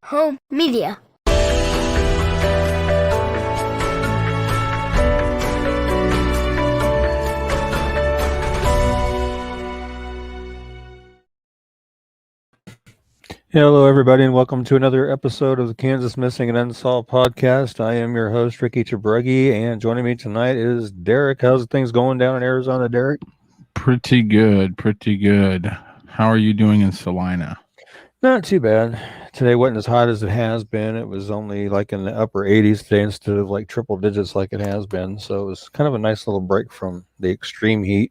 Home Media. Hello, everybody, and welcome to another episode of the Kansas Missing and Unsolved podcast. I am your host, Ricky Chabruggi, and joining me tonight is Derek. How's things going down in Arizona, Derek? Pretty good, pretty good. How are you doing in Salina? Not too bad. Today wasn't as hot as it has been. It was only like in the upper 80s today instead of like triple digits like it has been. So it was kind of a nice little break from the extreme heat.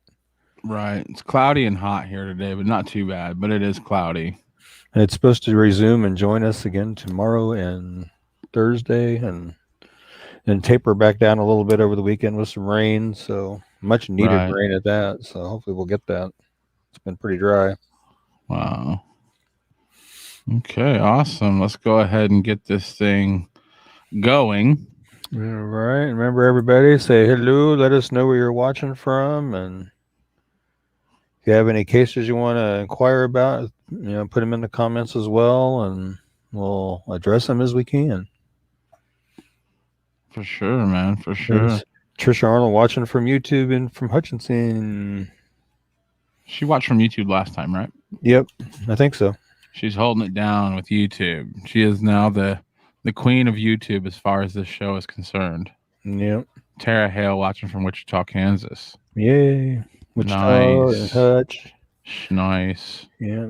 Right. It's cloudy and hot here today, but not too bad, but it is cloudy. And it's supposed to resume and join us again tomorrow and Thursday and taper back down a little bit over the weekend with some rain. So much needed rain at that. So hopefully we'll get that. It's been pretty dry. Wow. Okay, awesome. Let's go ahead and get this thing going. All right. Remember, everybody, say hello. Let us know where you're watching from. And if you have any cases you want to inquire about, put them in the comments as well. And we'll address them as we can. For sure, man. For sure. There's Trisha Arnold watching from YouTube and from Hutchinson. She watched from YouTube last time, right? Yep, I think so. She's holding it down with YouTube. She is now the queen of YouTube as far as this show is concerned. Yep. Tara Hale watching from Wichita, Kansas. Yay. Wichita and Hutch. Nice. Yeah.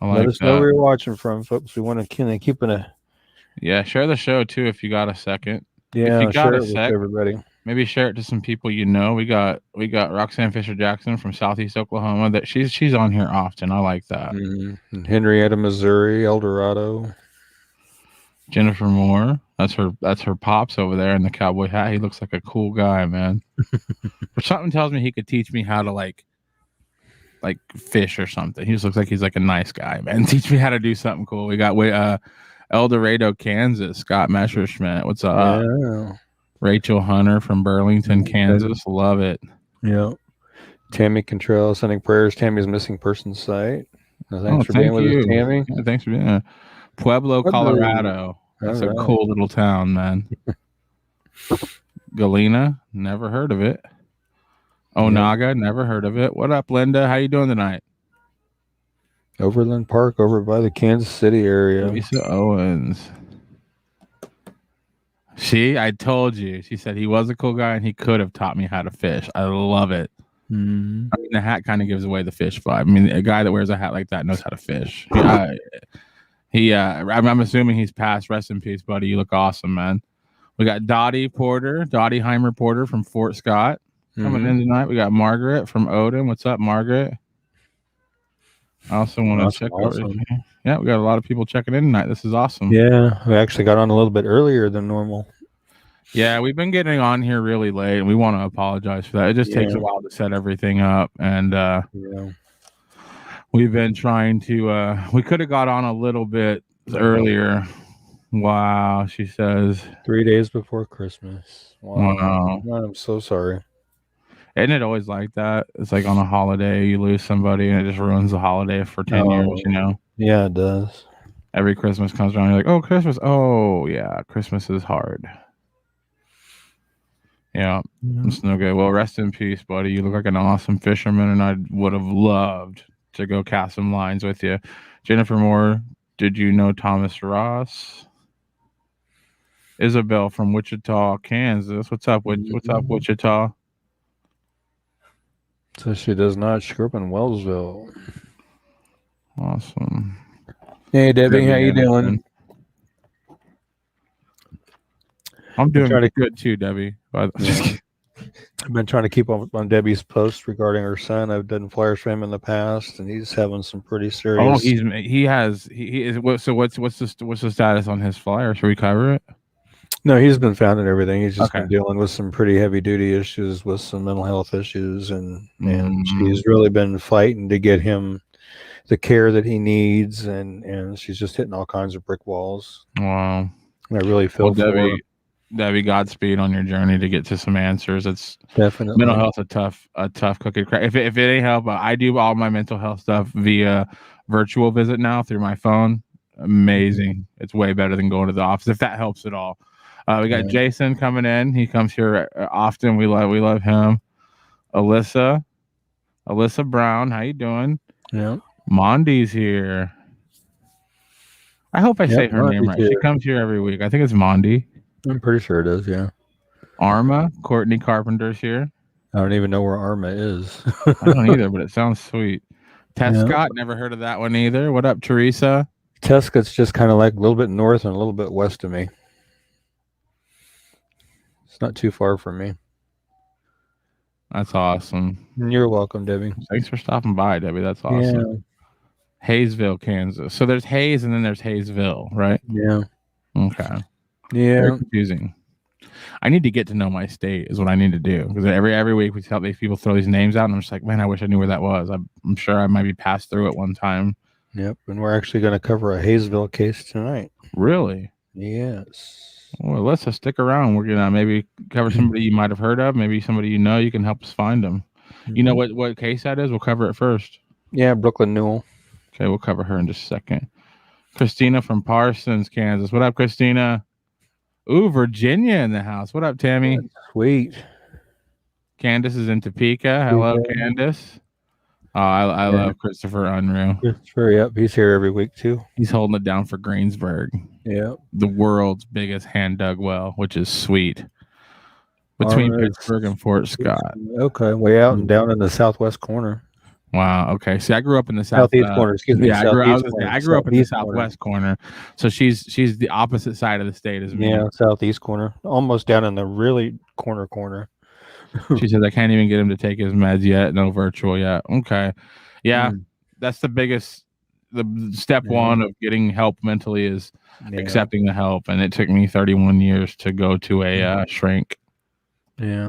Let us know where you're watching from, folks. We want to keep Yeah, share the show too if you got a second. Yeah, if you got a sec, with everybody. Maybe share it to some people you know. We got Roxanne Fisher Jackson from Southeast Oklahoma. That she's on here often. I like that. Mm-hmm. Henrietta, Missouri, El Dorado. Jennifer Moore. That's her pops over there in the cowboy hat. He looks like a cool guy, man. But something tells me he could teach me how to like fish or something. He just looks like he's like a nice guy, man. Teach me how to do something cool. We got El Dorado, Kansas. Scott Messerschmidt. What's up? Yeah. Rachel Hunter from Burlington, Kansas. Love it. Yeah. Tammy Contrell sending prayers. Tammy's missing person site. Thanks for being with us, Tammy. Yeah, thanks for being here. Pueblo, Colorado. That's a cool little town, man. Galena, never heard of it. Onaga, never heard of it. What up, Linda? How you doing tonight? Overland Park over by the Kansas City area. Lisa Owens. See, I told you. She said he was a cool guy and he could have taught me how to fish. I love it. Mm-hmm. I mean, the hat kind of gives away the fish vibe. I mean, a guy that wears a hat like that knows how to fish. I'm assuming he's passed. Rest in peace, buddy. You look awesome, man. We got Dottie Heimer Porter from Fort Scott coming in tonight. We got Margaret from Odin. What's up, Margaret? I also want to check. Awesome. Yeah, we got a lot of people checking in tonight. This is awesome. Yeah, we actually got on a little bit earlier than normal. Yeah, we've been getting on here really late, and we want to apologize for that. It just takes a while to set everything up, and we've been trying to. We could have got on a little bit earlier. Wow, she says 3 days before Christmas. Wow. I'm so sorry. Isn't it always like that? It's like on a holiday, you lose somebody, and it just ruins the holiday for 10 years, Yeah, it does. Every Christmas comes around, you're like, oh, Christmas. Oh, yeah, Christmas is hard. Yeah, it's no good. Well, rest in peace, buddy. You look like an awesome fisherman, and I would have loved to go cast some lines with you. Jennifer Moore, did you know Thomas Ross? Isabel from Wichita, Kansas. What's up, Wichita? So she does not. She grew up in Wellsville. Awesome. Hey, Debbie, how you doing? I'm doing good too, Debbie. I've been trying to keep up on Debbie's posts regarding her son. I've done flyers for him in the past, and he's having some pretty serious. Oh, he is. So what's the status on his flyer? Should we cover it? No, he's been found and everything. He's just been dealing with some pretty heavy duty issues with some mental health issues, and she's really been fighting to get him the care that he needs, and she's just hitting all kinds of brick walls. Wow. And I really feel for her. Debbie, Godspeed on your journey to get to some answers. It's definitely mental health a tough cookie crack. If it ain't help, I do all my mental health stuff via virtual visit now through my phone. amazing. It's way better than going to the office, if that helps at all. We got Jason coming in. He comes here often. We love him. Alyssa Brown, how you doing? Yeah. Mondi's here. I hope I say her name right. Too. She comes here every week. I think it's Mondi. I'm pretty sure it is, yeah. Arma, Courtney Carpenter's here. I don't even know where Arma is. I don't either, but it sounds sweet. Tescott, never heard of that one either. What up, Teresa? Tescott's just kind of like a little bit north and a little bit west of me. It's not too far from me. That's awesome. You're welcome, Debbie. Thanks for stopping by, Debbie. That's awesome. Yeah. Hayesville, Kansas. So there's Hayes and then there's Hayesville, right? Yeah. Okay. Yeah. Very confusing. I need to get to know my state is what I need to do, because every week we tell these people throw these names out and I'm just like, man, I wish I knew where that was. I'm sure I might be passed through it one time. Yep. And we're actually going to cover a Hayesville case tonight. Really? Yes. Well, let's stick around. We're gonna maybe cover somebody you might have heard of, maybe somebody you know. You can help us find them. Mm-hmm. You know what case that is? We'll cover it first. Yeah, Brooklyn Newell. Okay, we'll cover her in just a second. Christina from Parsons, Kansas. What up, Christina? Ooh, Virginia in the house. What up, Tammy? Sweet. Candace is in Topeka. Hello, Candace. Oh, I love Christopher. Unreal. Christopher, yep. He's here every week, too. He's holding it down for Greensburg. Yeah. The world's biggest hand dug well, which is sweet. Between Pittsburgh and Fort Scott. Okay. Way out and down in the southwest corner. Wow. Okay. See, I grew up in the southeast corner. Excuse me. Yeah, I grew up in the southwest corner. So she's the opposite side of the state as me. Yeah, southeast corner, almost down in the really corner. She says I can't even get him to take his meds yet. No virtual yet. Okay. Yeah, that's the biggest. The step one of getting help mentally is accepting the help, and it took me 31 years to go to a shrink. Yeah.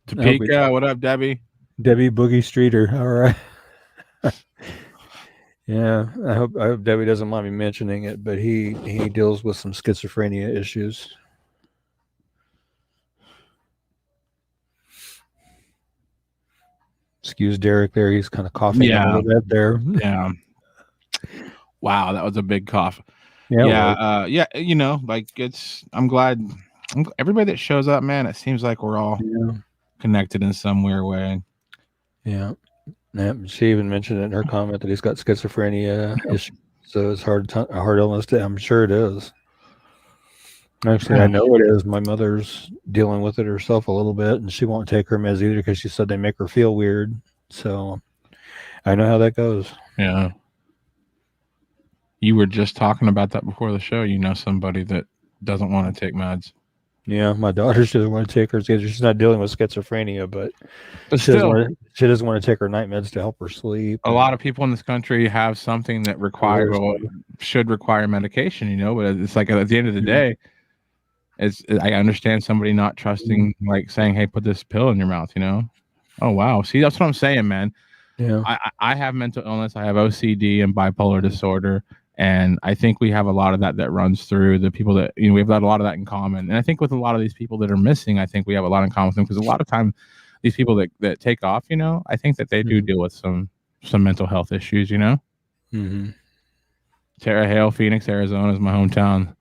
Topeka, what up, Debbie? Debbie Boogie Streeter. All right. Yeah, I hope Debbie doesn't mind me mentioning it, but he deals with some schizophrenia issues. Excuse Derek there; he's kind of coughing a little bit there. Yeah. Wow, that was a big cough. Yeah. You know, like I'm glad everybody that shows up, man. It seems like we're all connected in some weird way. Yeah. She even mentioned it in her comment that he's got schizophrenia issue, so it's a hard illness. I'm sure it is. Actually, I know it is. My mother's dealing with it herself a little bit, and she won't take her meds either because she said they make her feel weird. So I know how that goes. Yeah. You were just talking about that before the show. You know somebody that doesn't want to take meds. Yeah, my daughter doesn't want to take her. She's not dealing with schizophrenia, but she doesn't want to take her night meds to help her sleep. A lot of people in this country have something that should require medication, you know. But it's like at the end of the day, I understand somebody not trusting, like saying, "Hey, put this pill in your mouth," you know. Oh wow, see, that's what I'm saying, man. Yeah, I have mental illness. I have OCD and bipolar disorder. And I think we have a lot of that runs through the people that, we have a lot of that in common. And I think with a lot of these people that are missing, I think we have a lot in common with them, because a lot of time these people that take off, I think that they do deal with some mental health issues, Mm-hmm. Tara Hale, Phoenix, Arizona is my hometown.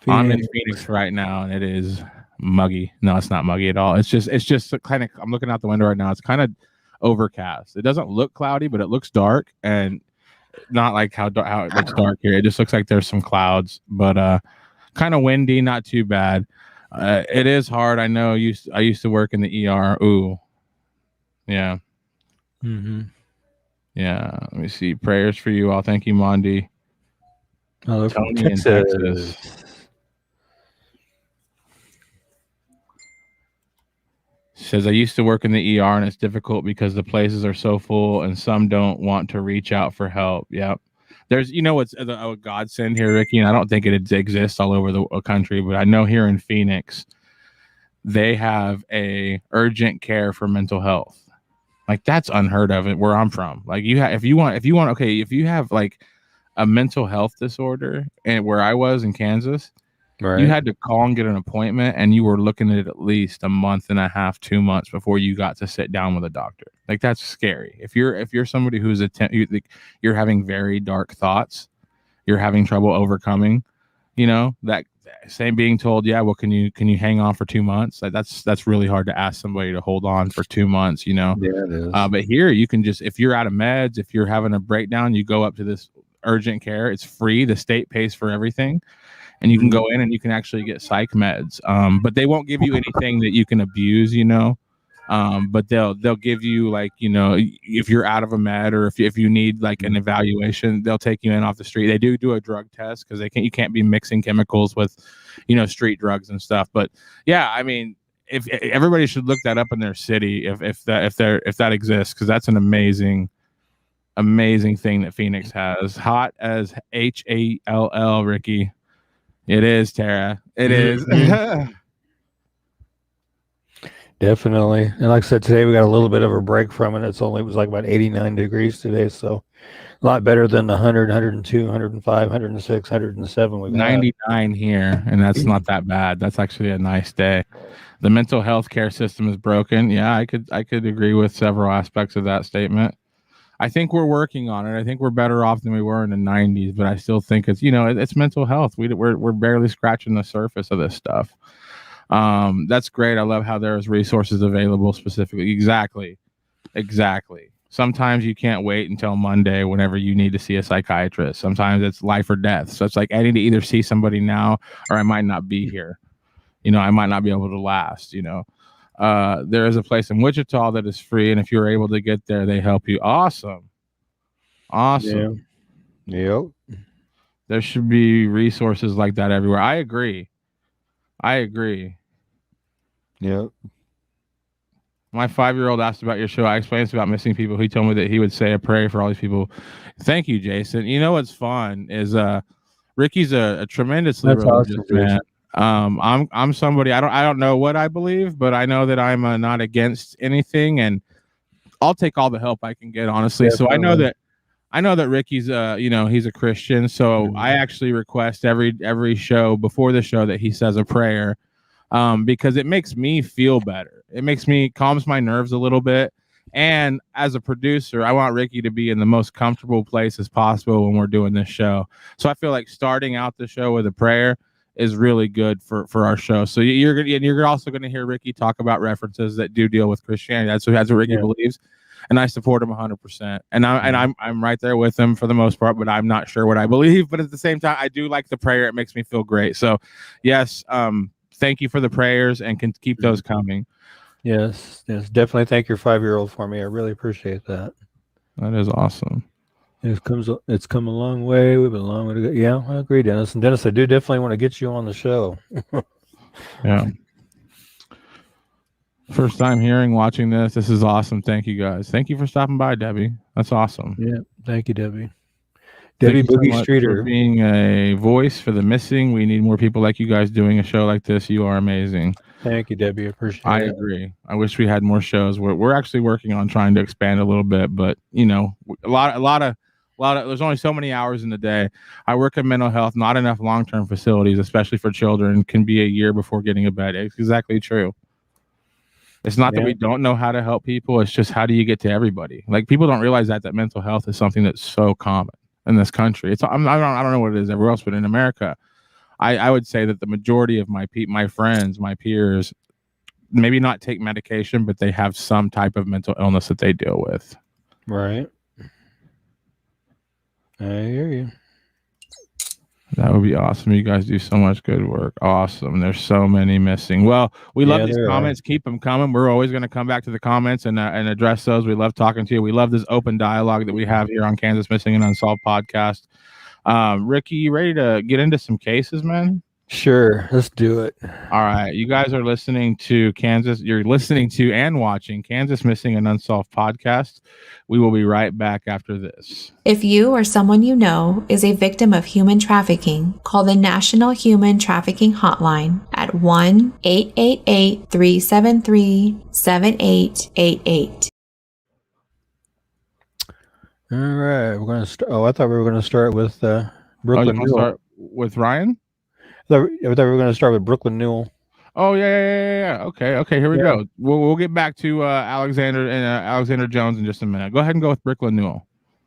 I'm in Phoenix right now, and it is muggy. No, it's not muggy at all. It's just kind of, I'm looking out the window right now. It's kind of overcast. It doesn't look cloudy, but it looks dark, and not like how it looks dark here. It just looks like there's some clouds, but kind of windy, not too bad. It is hard. I know. I used to work in the ER. Ooh, yeah. Mm-hmm. Yeah. Let me see. Prayers for you all. Thank you, Mondi. Oh, Tony in Texas. Says I used to work in the ER, and it's difficult because the places are so full and some don't want to reach out for help. Yep. There's, what's a godsend here, Ricky, and I don't think it exists all over the country, but I know here in Phoenix, they have a urgent care for mental health. Like, that's unheard of where I'm from. Like, if you have like a mental health disorder, and where I was in Kansas, right, you had to call and get an appointment, and you were looking at least a month and a half, 2 months before you got to sit down with a doctor. Like, that's scary. If you're somebody who's you're having very dark thoughts, you're having trouble overcoming, that same being told, yeah, well, can you hang on for 2 months? That's really hard to ask somebody to hold on for 2 months, Yeah, it is. But here you can just, if you're out of meds, if you're having a breakdown, you go up to this urgent care. It's free. The state pays for everything. And you can go in and you can actually get psych meds. But they won't give you anything that you can abuse, but they'll give you, like, if you're out of a med, or if you need like an evaluation, they'll take you in off the street. They do a drug test because you can't be mixing chemicals with, street drugs and stuff. But yeah, I mean, if everybody should look that up in their city, if that exists, because that's an amazing thing that Phoenix has. Hot as HALL, Ricky. It is, Tara. It is. Definitely. And like I said, today we got a little bit of a break from it. It was like about 89 degrees today. So a lot better than the 100, 102, 105, 106, 107. We've 99 here, and that's not that bad. That's actually a nice day. The mental health care system is broken. Yeah, I could agree with several aspects of that statement. I think we're working on it. I think we're better off than we were in the 90s, but I still think it's, it's mental health. We're barely scratching the surface of this stuff. That's great. I love how there's resources available specifically. Exactly. Sometimes you can't wait until Monday whenever you need to see a psychiatrist. Sometimes it's life or death. So it's like, I need to either see somebody now, or I might not be here. I might not be able to last, there is a place in Wichita that is free, and if you're able to get there, they help you. Awesome. Yeah. Yep. There should be resources like that everywhere. I agree. Yep. My 5-year-old asked about your show. I explained about missing people. He told me that he would say a prayer for all these people. Thank you, Jason. What's fun is Ricky's a tremendously religious man. I'm somebody, I don't know what I believe, but I know that I'm not against anything, and I'll take all the help I can get, honestly. Definitely. So I know that Ricky's he's a Christian, so I actually request every show before the show that he says a prayer, because it makes me feel better. It calms my nerves a little bit. And as a producer, I want Ricky to be in the most comfortable place as possible when we're doing this show. So I feel like starting out the show with a prayer is really good for our show. So you're also going to hear Ricky talk about references that do deal with Christianity. That's what Ricky believes, and I support him 100%. And I'm right there with him for the most part, but I'm not sure what I believe. But at the same time, I do like the prayer. It makes me feel great. So yes, thank you for the prayers, and can keep those coming. Yes, definitely. Thank your 5-year-old for me. I really appreciate that. That is awesome. It's come a long way. We've been a long way to go. Yeah, I agree, Dennis. And Dennis, I do definitely want to get you on the show. Yeah. First time watching this. This is awesome. Thank you, guys. Thank you for stopping by, Debbie. That's awesome. Yeah, thank you, Debbie. Debbie Boogie Streeter, being a voice for the missing. We need more people like you guys doing a show like this. You are amazing. Thank you, Debbie. Appreciate it. I agree. I wish we had more shows. We're actually working on trying to expand a little bit, but a lot of there's only so many hours in the day. I work in mental health. Not enough long-term facilities, especially for children, can be a year before getting a bed. It's exactly true. It's not that we don't know how to help people. It's just, how do you get to everybody? Like, people don't realize that mental health is something that's so common in this country. I don't know what it is everywhere else, but in America, I would say that the majority of my friends, my peers, maybe not take medication, but they have some type of mental illness that they deal with. Right. I hear you. That would be awesome. You guys do so much good work. Awesome. There's so many missing. Well, we love these comments. Keep them coming. We're always going to come back to the comments and address those. We love talking to you. We love this open dialogue that we have here on Kansas Missing and Unsolved podcast. Ricky, you ready to get into some cases, man? Sure, let's do it. All right, you guys are listening to You're listening to and watching Kansas Missing and Unsolved podcast. We will be right back after this. If you or someone you know is a victim of human trafficking, call the National Human Trafficking Hotline at 1-888-373-7888. All right, we're going to start. Oh, I thought we were going to start with Brooklyn Newell. Start with Ryan? I thought we were going to start with Brooklyn Newell. Oh yeah. Okay. Here we go. We'll get back to Alexander Jones in just a minute. Go ahead and go with Brooklyn Newell.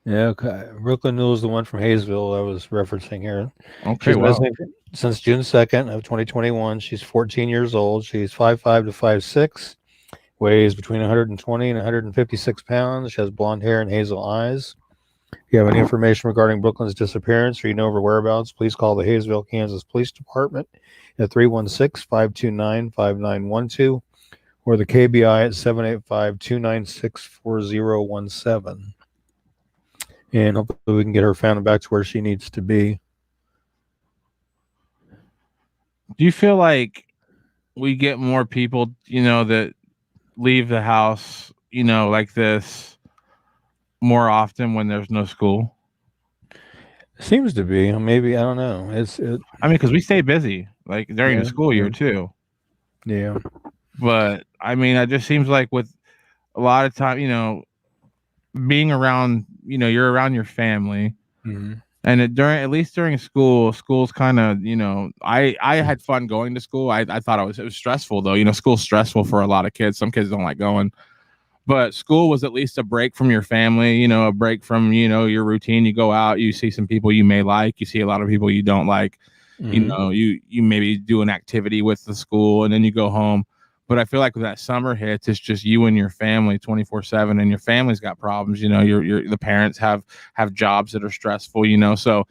Yeah, okay. Brooklyn Newell is the one from Hayesville I was referencing here. Okay, She's wow. missing since June 2nd of 2021. She's 14 years old. She's 5'5" to 5'6", weighs between 120 and 156 pounds. She has blonde hair and hazel eyes. If you have any information regarding Brooklyn's disappearance or you know of her whereabouts, please call the Hayesville, Kansas Police Department at 316-529-5912 or the KBI at 785-296-4017. And hopefully we can get her found back to where she needs to be. Do you feel like we get more people, that leave the house, like this more often when there's no school? Seems to be. Maybe, I don't know. I mean, because we stay busy like during the school year too. Yeah. But I mean, it just seems like with a lot of time, being around, you're around your family. Mm-hmm. And at least during school's kind of, I had fun going to school. I thought it was stressful though. School's stressful for a lot of kids. Some kids don't like going, but school was at least a break from your family, a break from, your routine. You go out, you see some people you may like, you see a lot of people you don't like, Mm-hmm. you maybe do an activity with the school and then you go home. But I feel like when that summer hits, it's just you and your family 24/7, and your family's got problems. The parents have jobs that are stressful. So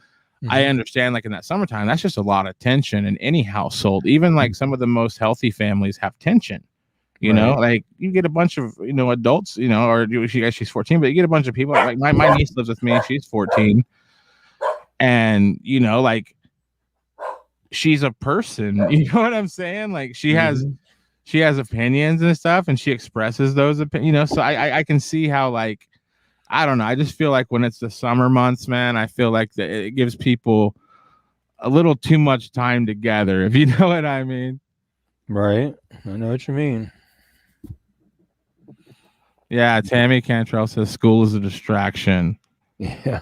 I understand, like in that summertime, that's just a lot of tension in any household. Even like some of the most healthy families have tension. Like you get a bunch of adults, or she's 14, but you get a bunch of people. Like my niece lives with me; she's 14, and like she's a person. You know what I'm saying? Like she has opinions and stuff, and she expresses those opinions. So I can see how, like, I don't know. I just feel like when it's the summer months, man, I feel like that it gives people a little too much time together, if you know what I mean. Right. I know what you mean. Yeah, Tammy Cantrell says school is a distraction. Yeah.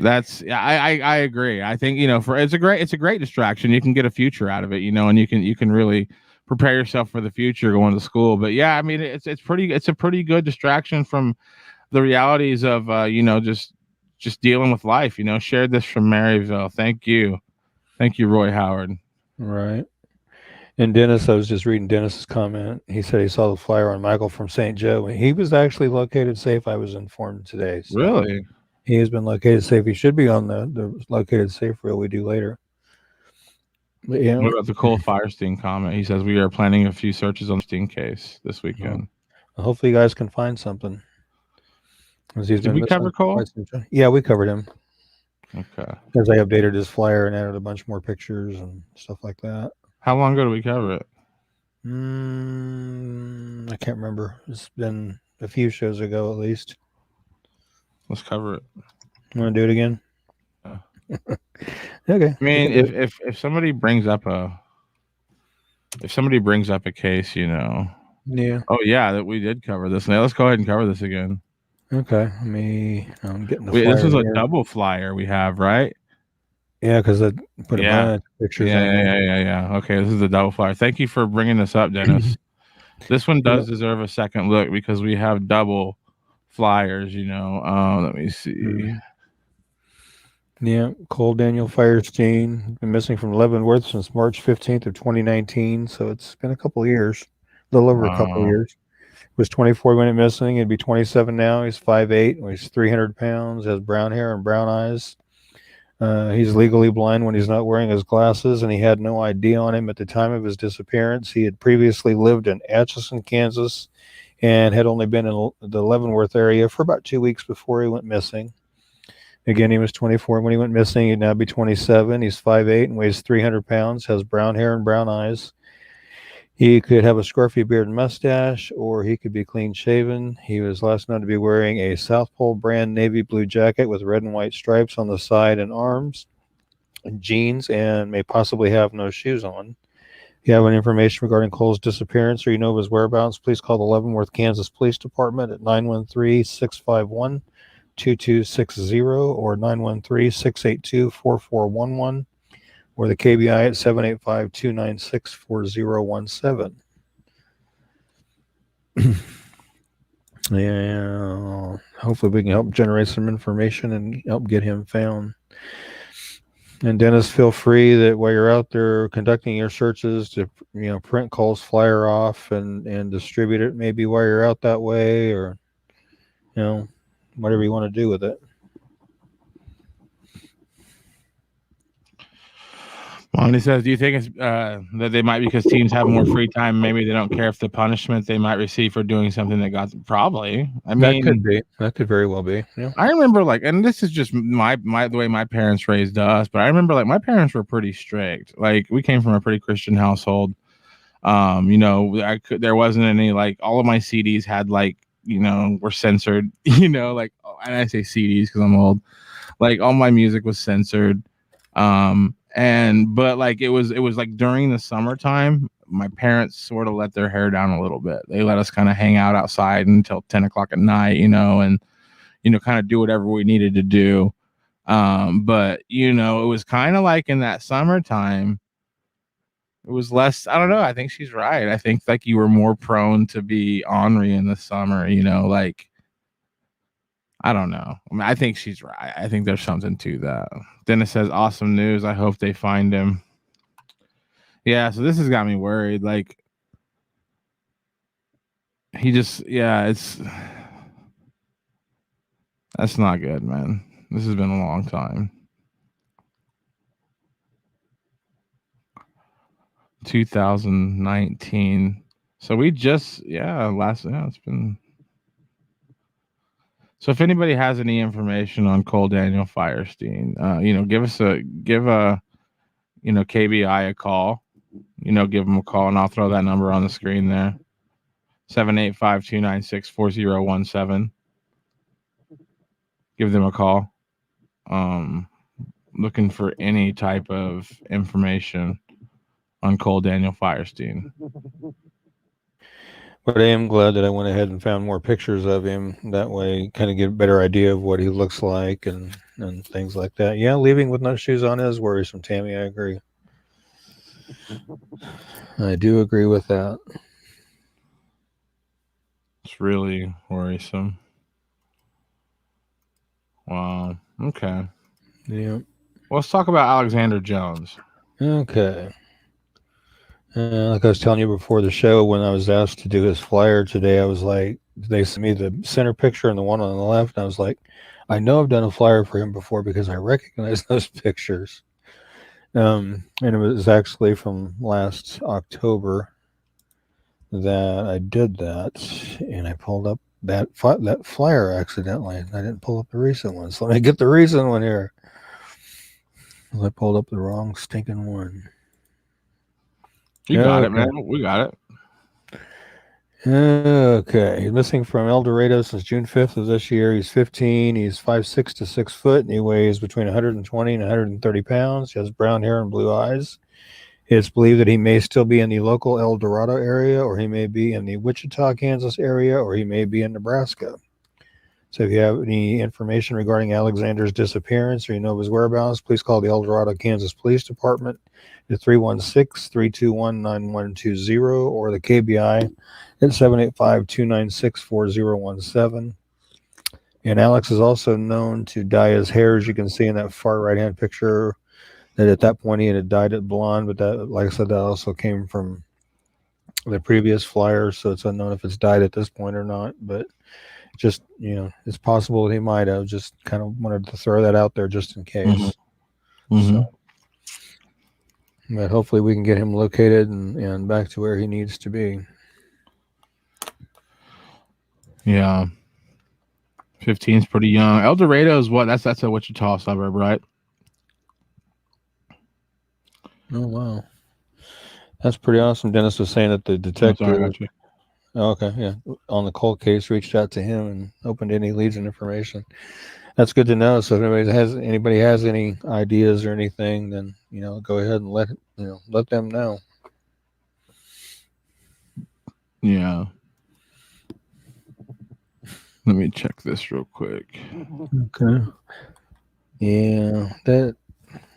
I agree. I think, it's a great distraction. You can get a future out of it, and you can really prepare yourself for the future going to school. But yeah, I mean, it's a pretty good distraction from the realities of just dealing with life. Shared this from Maryville. Thank you, Roy Howard. Right. And Dennis, I was just reading Dennis's comment. He said he saw the flyer on Michael from St. Joe. He was actually located safe, I was informed today. So really? He has been located safe. He should be on the located safe reel we do later. But yeah. What about the Cole Firestein comment? He says we are planning a few searches on the Firestein case this weekend. Well, hopefully you guys can find something. Did we cover Cole? Yeah, we covered him. Okay. Because I updated his flyer and added a bunch more pictures and stuff like that. How long ago did we cover it? I can't remember. It's been a few shows ago at least. Let's cover it. You want to do it again? Yeah. Okay. I mean, if somebody brings up a case, Yeah. Oh yeah, that we did cover this. Now let's go ahead and cover this again. Okay. I'm getting the flyer. This is a double flyer we have, right? Yeah, because I put a bunch of pictures. Yeah. Okay, this is the double flyer. Thank you for bringing this up, Dennis. This one does deserve a second look because we have double flyers. Let me see. Yeah, Cole Daniel Firestein been missing from Leavenworth since March 15th of 2019. So it's been a couple of years, a little over a couple of years. Was 24 when he went missing. He'd be 27 now. He's 5'8", weighs 300 pounds, has brown hair and brown eyes. He's legally blind when he's not wearing his glasses, and he had no ID on him at the time of his disappearance. He had previously lived in Atchison, Kansas, and had only been in the Leavenworth area for about 2 weeks before he went missing. Again, he was 24 when he went missing. He'd now be 27. He's 5'8" and weighs 300 pounds, has brown hair and brown eyes. He could have a scruffy beard and mustache, or he could be clean shaven. He was last known to be wearing a South Pole brand navy blue jacket with red and white stripes on the side and arms, and jeans, and may possibly have no shoes on. If you have any information regarding Cole's disappearance or you know of his whereabouts, please call the Leavenworth, Kansas Police Department at 913-651-2260 or 913-682-4411. Or the KBI at 785-296-4017. Yeah. hopefully we can help generate some information and help get him found. And Dennis, feel free that while you're out there conducting your searches to, print Cole's flyer off and distribute it maybe while you're out that way, or, whatever you want to do with it. Lonnie says, do you think it's that they might, because teams have more free time, maybe they don't care if the punishment they might receive for doing something that got them? Probably. I mean, that could be. That could very well be. Yeah. I remember, like, and this is just my the way my parents raised us, but I remember, like, my parents were pretty strict. Like, we came from a pretty Christian household. There wasn't any, like, all of my CDs had, like, were censored. Like, and I say CDs because I'm old. Like, all my music was censored. But like it was like during the summertime, my parents sort of let their hair down a little bit. They let us kind of hang out outside until 10 o'clock at night, and kind of do whatever we needed to do. But it was kind of like in that summertime, it was less. I don't know. I think she's right. I think like you were more prone to be ornery in the summer, like. I don't know. I mean, I think she's right. I think there's something to that. Dennis says, awesome news. I hope they find him. Yeah, so this has got me worried. Like, that's not good, man. This has been a long time. 2019. So it's been. So if anybody has any information on Cole Daniel Firestein, give KBI a call, give them a call, and I'll throw that number on the screen there. 785-296-4017. Give them a call. Looking for any type of information on Cole Daniel Firestein. But I am glad that I went ahead and found more pictures of him. That way, kind of get a better idea of what he looks like and things like that. Yeah, leaving with no shoes on is worrisome, Tammy. I agree. I do agree with that. It's really worrisome. Wow. Okay. Yeah. Well, let's talk about Alexander Jones. Okay. Like I was telling you before the show, when I was asked to do his flyer today, I was like, they sent me the center picture and the one on the left. And I was like, I know I've done a flyer for him before because I recognize those pictures. And it was actually from last October that I did that. And I pulled up that flyer accidentally. I didn't pull up the recent one. So let me get the recent one here. I pulled up the wrong stinking one. You got it, man. We got it. Okay. He's missing from El Dorado since June 5th of this year. He's 15. He's 5'6" to 6 foot, and he weighs between 120 and 130 pounds. He has brown hair and blue eyes. It's believed that he may still be in the local El Dorado area, or he may be in the Wichita, Kansas area, or he may be in Nebraska. So if you have any information regarding Alexander's disappearance or you know of his whereabouts, please call the El Dorado, Kansas Police Department at 316-321-9120 or the KBI at 785-296-4017. And Alex is also known to dye his hair, as you can see in that far right-hand picture, that at that point he had dyed it blonde, but that, like I said, that also came from the previous flyer, so it's unknown if it's dyed at this point or not, but just, it's possible that he might have. Just kind of wanted to throw that out there just in case. Mm-hmm. So, but hopefully we can get him located and back to where he needs to be. Yeah. 15 is pretty young. El Dorado is what? That's a Wichita suburb, right? Oh, wow. That's pretty awesome. Dennis was saying that the detective... Oh, okay, yeah. On the cold case, reached out to him and opened any leads and information. That's good to know. So if anybody has any ideas or anything, then go ahead and let them know. Yeah. Let me check this real quick. Okay. Yeah, that.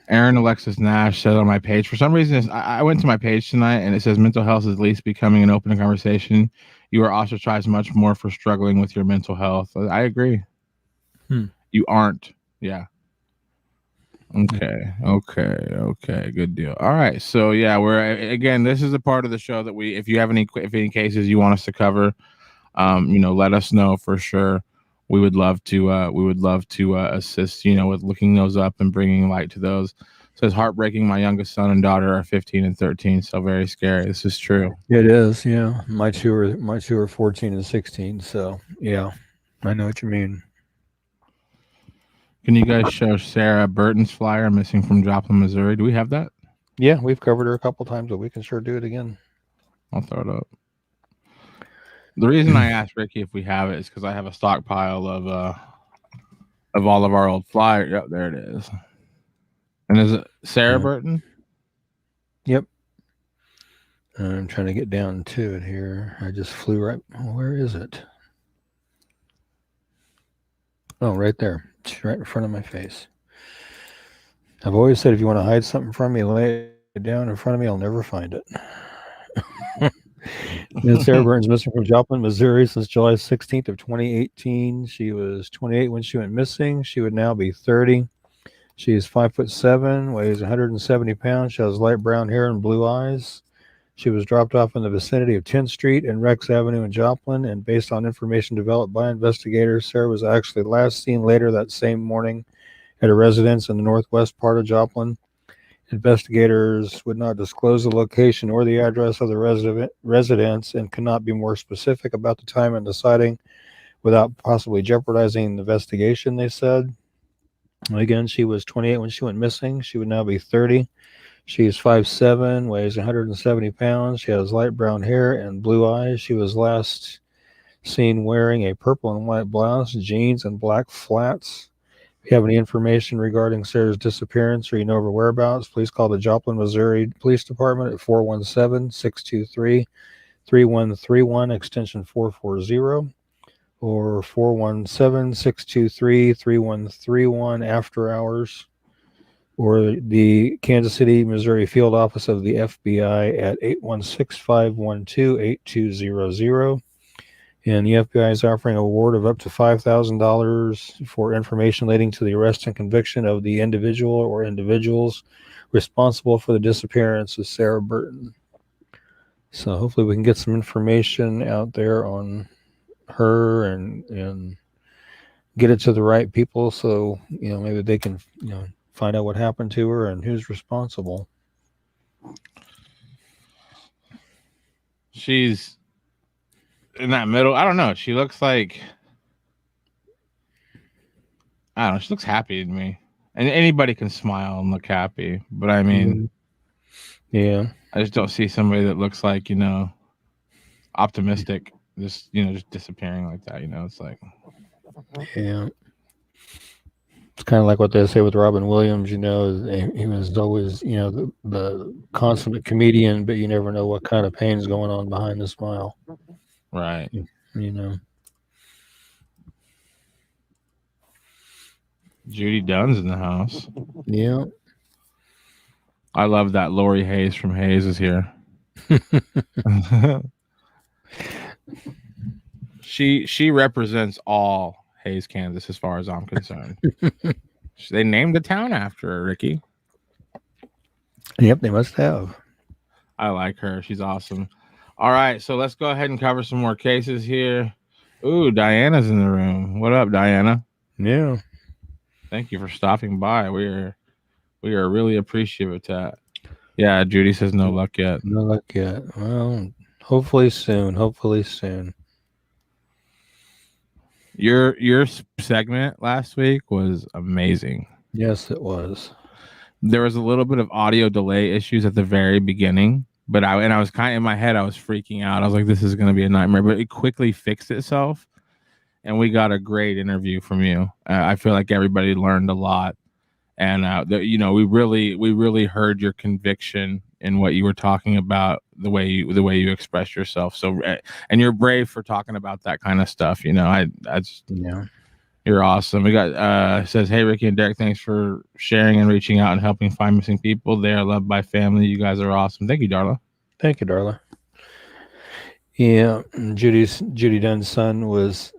Aaron Alexis Nash said on my page, for some reason, I went to my page tonight and it says mental health is at least becoming an open conversation. You are ostracized much more for struggling with your mental health. I agree. You aren't. Yeah. Okay. Good deal. All right. So yeah, this is a part of the show that if you have any cases you want us to cover, let us know for sure. We would love to assist, with looking those up and bringing light to those. It says heartbreaking. My youngest son and daughter are 15 and 13. So very scary. This is true. It is. Yeah. My two are 14 and 16. So yeah, I know what you mean. Can you guys show Sarah Burton's flyer missing from Joplin, Missouri? Do we have that? Yeah, we've covered her a couple times, but we can sure do it again. I'll throw it up. The reason I asked Ricky if we have it is because I have a stockpile of all of our old flyers. Yep, there it is. And is it Sarah Burton? Yep. I'm trying to get down to it here. I just flew right. Where is it? Oh, right there. It's right in front of my face. I've always said if you want to hide something from me, lay it down in front of me. I'll never find it. Sarah Burton's missing from Joplin, Missouri since July 16th of 2018. She was 28 when she went missing. She would now be 30. She is 5'7", weighs 170 pounds. She has light brown hair and blue eyes. She was dropped off in the vicinity of 10th Street and Rex Avenue in Joplin, and based on information developed by investigators, Sarah was actually last seen later that same morning at a residence in the northwest part of Joplin. Investigators would not disclose the location or the address of the residence and cannot be more specific about the time and the sighting without possibly jeopardizing the investigation, they said. Again, she was 28 when she went missing. She would now be 30. She is 5'7", weighs 170 pounds. She has light brown hair and blue eyes. She was last seen wearing a purple and white blouse, jeans, and black flats. If you have any information regarding Sarah's disappearance or you know her whereabouts, please call the Joplin, Missouri Police Department at 417-623-3131, extension 440, or 417-623-3131 after hours, or the Kansas City, Missouri field office of the FBI at 816-512-8200. And the FBI is offering a reward of up to $5,000 for information relating to the arrest and conviction of the individual or individuals responsible for the disappearance of Sarah Burton. So hopefully we can get some information out there on her and get it to the right people, so maybe they can find out what happened to her and who's responsible. She's in that middle. I don't know. She looks like, I don't know. She looks happy to me. And anybody can smile and look happy. But I mean, yeah. I just don't see somebody that looks like, optimistic, just disappearing like that. It's like, yeah. It's kind of like what they say with Robin Williams, he was always, the consummate comedian, but you never know what kind of pain's going on behind the smile. Right. Judy Dunn's in the house. Yeah. I love that Lori Hayes from Hayes is here. She represents all Hayes, Kansas, as far as I'm concerned. They named the town after her, Ricky. Yep, they must have. I like her. She's awesome. All right, so let's go ahead and cover some more cases here. Ooh, Diana's in the room. What up, Diana? Yeah. Thank you for stopping by. We are really appreciative of that. Yeah, Judy says no luck yet. No luck yet. Well, hopefully soon. Your segment last week was amazing. Yes, it was. There was a little bit of audio delay issues at the very beginning, but I was kind of in my head, I was freaking out. I was like, this is going to be a nightmare, but it quickly fixed itself, and we got a great interview from you. I feel like everybody learned a lot, and we really heard your conviction in what you were talking about, the way you express yourself. So, and you're brave for talking about that kind of stuff. I just, you're awesome. We got says, hey Ricky and Derek, thanks for sharing and reaching out and helping find missing people. They are loved by family. You guys are awesome. Thank you, Darla. Thank you, Darla. Yeah, Judy Dunn's son was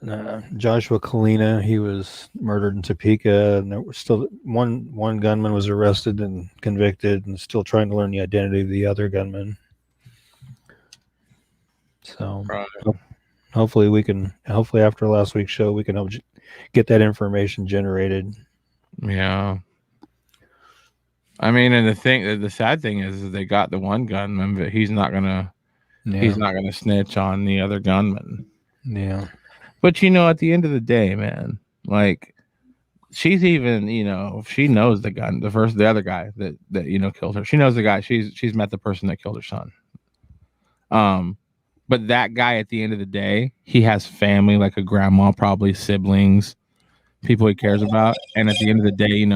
Joshua Kalina. He was murdered in Topeka, and there was still one gunman was arrested and convicted, and still trying to learn the identity of the other gunman. So hopefully after last week's show, we can help get that information generated. Yeah. I mean, and the sad thing is they got the one gunman, but he's not gonna snitch on the other gunman. Yeah. But at the end of the day, man, like she's even, she knows the other guy that killed her. She knows the guy. She's met the person that killed her son. But that guy, at the end of the day, he has family, like a grandma, probably siblings, people he cares about. And at the end of the day,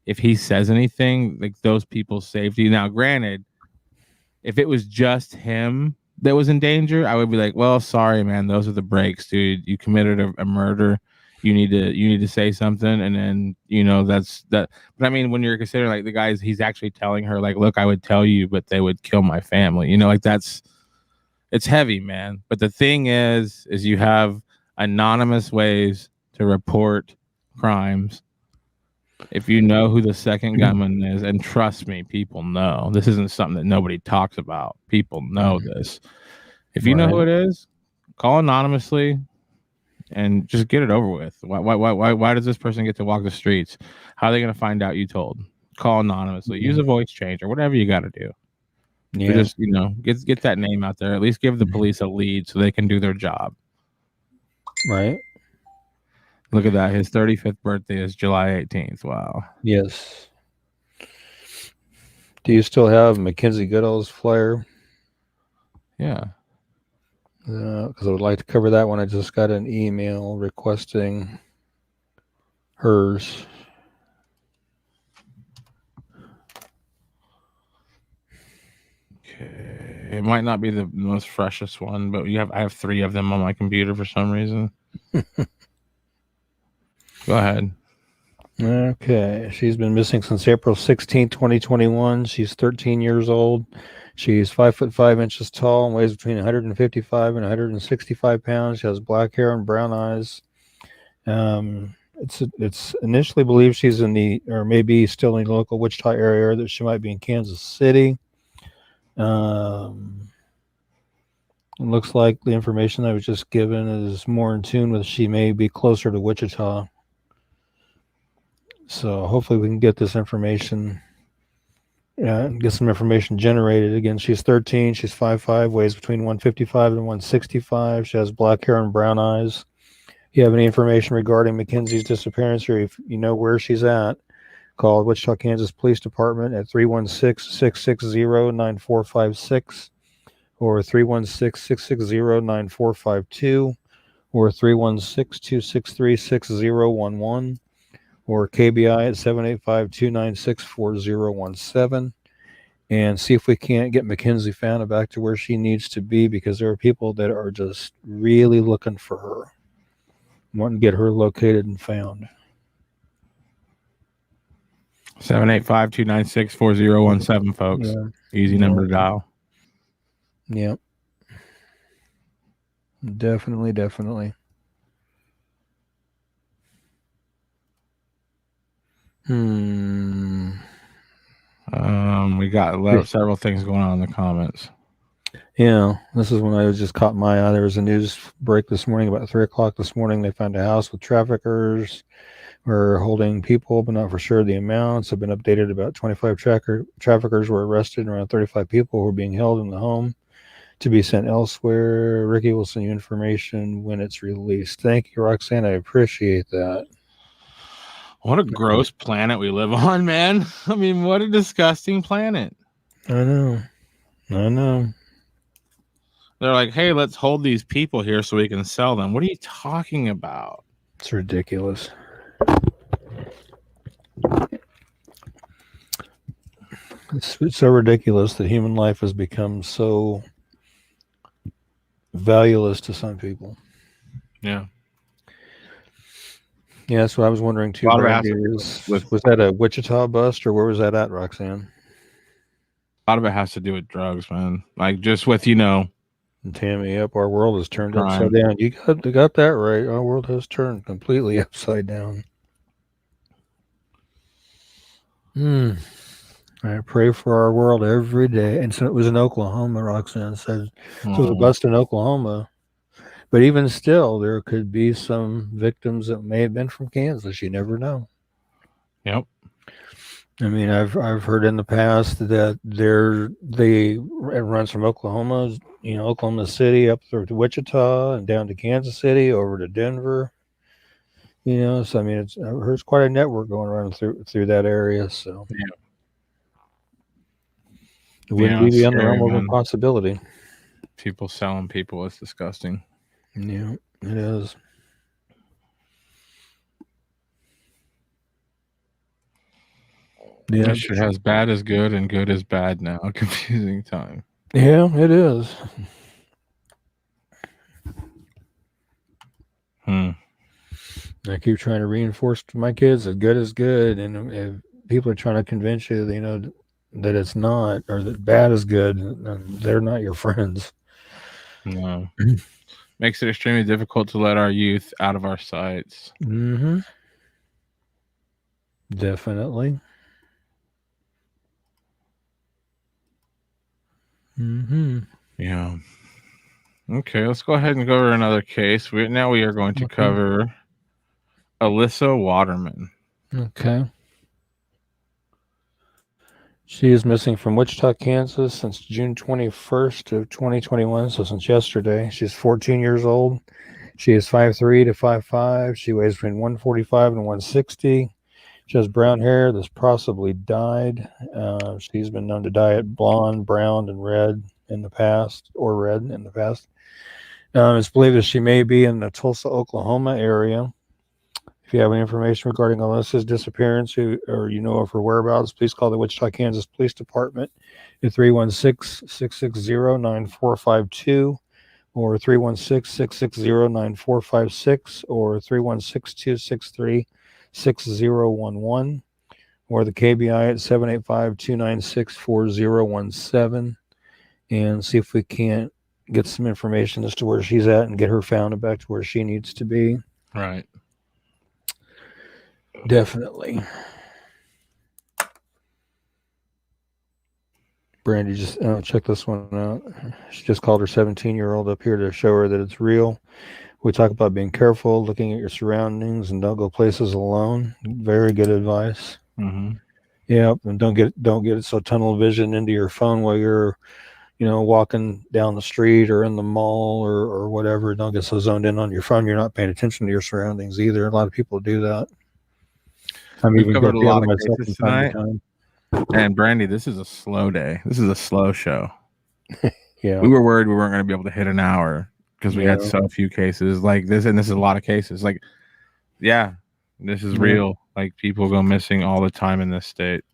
if he says anything, like those people's safety. Now, granted, if it was just him that was in danger, I would be like, well, sorry, man, those are the breaks, dude. You committed a murder. You need to say something. And then, that's that. But I mean, when you're considering like the guys, he's actually telling her like, look, I would tell you, but they would kill my family. Like it's heavy, man. But the thing is you have anonymous ways to report crimes. If you know who the second gunman is, and trust me, people know. This isn't something that nobody talks about. People know this. If you know who it is, call anonymously and just get it over with. Why does this person get to walk the streets? How are they going to find out you told? Call anonymously. Use a voice change or whatever you got to do. Yeah. Just get that name out there. At least give the police a lead so they can do their job. Right. Look at that. His 35th birthday is July 18th. Wow. Yes. Do you still have Mackenzie Goodall's flyer? Yeah. Because I would like to cover that one. I just got an email requesting hers. Okay. It might not be the most freshest one, but I have 3 of them on my computer for some reason. Go ahead. Okay. She's been missing since April 16, 2021. She's 13 years old. She's 5'5" tall and weighs between 155 and 165 pounds. She has black hair and brown eyes. It's initially believed she's or maybe still in the local Wichita area, or that she might be in Kansas City. It looks like the information I was just given is more in tune with she may be closer to Wichita. So hopefully we can get this information, get some information generated. Again, she's 13. She's 5'5", weighs between 155 and 165. She has black hair and brown eyes. If you have any information regarding Mackenzie's disappearance, or if you know where she's at, call Wichita, Kansas Police Department at 316-660-9456 or 316-660-9452 or 316-263-6011 or KBI at 785-296-4017 and see if we can't get Mackenzie found back to where she needs to be, because there are people that are just really looking for her, wanting to get her located and found. 785-296-4017, folks. Yeah. Easy number to dial. Yep. Definitely. We got several things going on in the comments. Yeah, this is when I just caught my eye. There was a news break this morning about 3:00 this morning. They found a house with traffickers were holding people, but not for sure the amounts. Have been updated. About 25 traffickers were arrested, and around 35 people were being held in the home to be sent elsewhere. Ricky will send you information when it's released. Thank you, Roxanne. I appreciate that. What a gross planet we live on, man. I mean, what a disgusting planet. I know. They're like, hey, let's hold these people here so we can sell them. What are you talking about? It's ridiculous. It's so ridiculous that human life has become so valueless to some people. Yeah. Yeah, that's what I was wondering too. Was that a Wichita bust, or where was that at, Roxanne? A lot of it has to do with drugs, man. Like just with, And Tammy, yep, our world has turned Crime. upside down. You got that right. Our world has turned completely upside down. I pray for our world every day. And so it was in Oklahoma, Roxanne said. So it was a bust in Oklahoma. But even still, there could be some victims that may have been from Kansas. You never know. Yep. I mean, I've heard in the past that it runs from Oklahoma, Oklahoma City up through to Wichita and down to Kansas City over to Denver. So I mean, I've heard it's quite a network going around through that area. So yeah. It wouldn't be beyond the realm of impossibility. People selling people is disgusting. Yeah, it is. Yeah, it has bad is good and good is bad now. A confusing time. Yeah, it is. I keep trying to reinforce to my kids that good is good, and if people are trying to convince you, that it's not, or that bad is good, they're not your friends. No. Makes it extremely difficult to let our youth out of our sights. Mm-hmm. Definitely. Mm-hmm. Yeah. Okay, let's go ahead and go over another case. Now we are going to cover Alyssa Waterman. Okay. She is missing from Wichita, Kansas since June 21st of 2021, so since yesterday. She's 14 years old. She is 5'3" to 5'5". She weighs between 145 and 160. She has brown hair that's possibly dyed. She's been known to dye it blonde, brown, and red in the past, or red in the past. It's believed that she may be in the Tulsa, Oklahoma area. If you have any information regarding Alyssa's disappearance or you know of her whereabouts, please call the Wichita, Kansas Police Department at 316-660-9452 or 316-660-9456 or 316-263-6011 or the KBI at 785-296-4017 and see if we can't get some information as to where she's at and get her found and back to where she needs to be. Right. Definitely. Brandy, just check this one out. She just called her 17-year-old up here to show her that it's real. We talk about being careful, looking at your surroundings, and don't go places alone. Very good advice. Mm-hmm. Yeah, and don't get it so tunnel vision into your phone while you're, walking down the street or in the mall or whatever. Don't get so zoned in on your phone you're not paying attention to your surroundings either. A lot of people do that. We've covered a lot of cases tonight. And Brandy, this is a slow day. This is a slow show. Yeah. We were worried we weren't going to be able to hit an hour because we had so few cases like this, and this is a lot of cases. Like, yeah, this is real. Like, people go missing all the time in this state.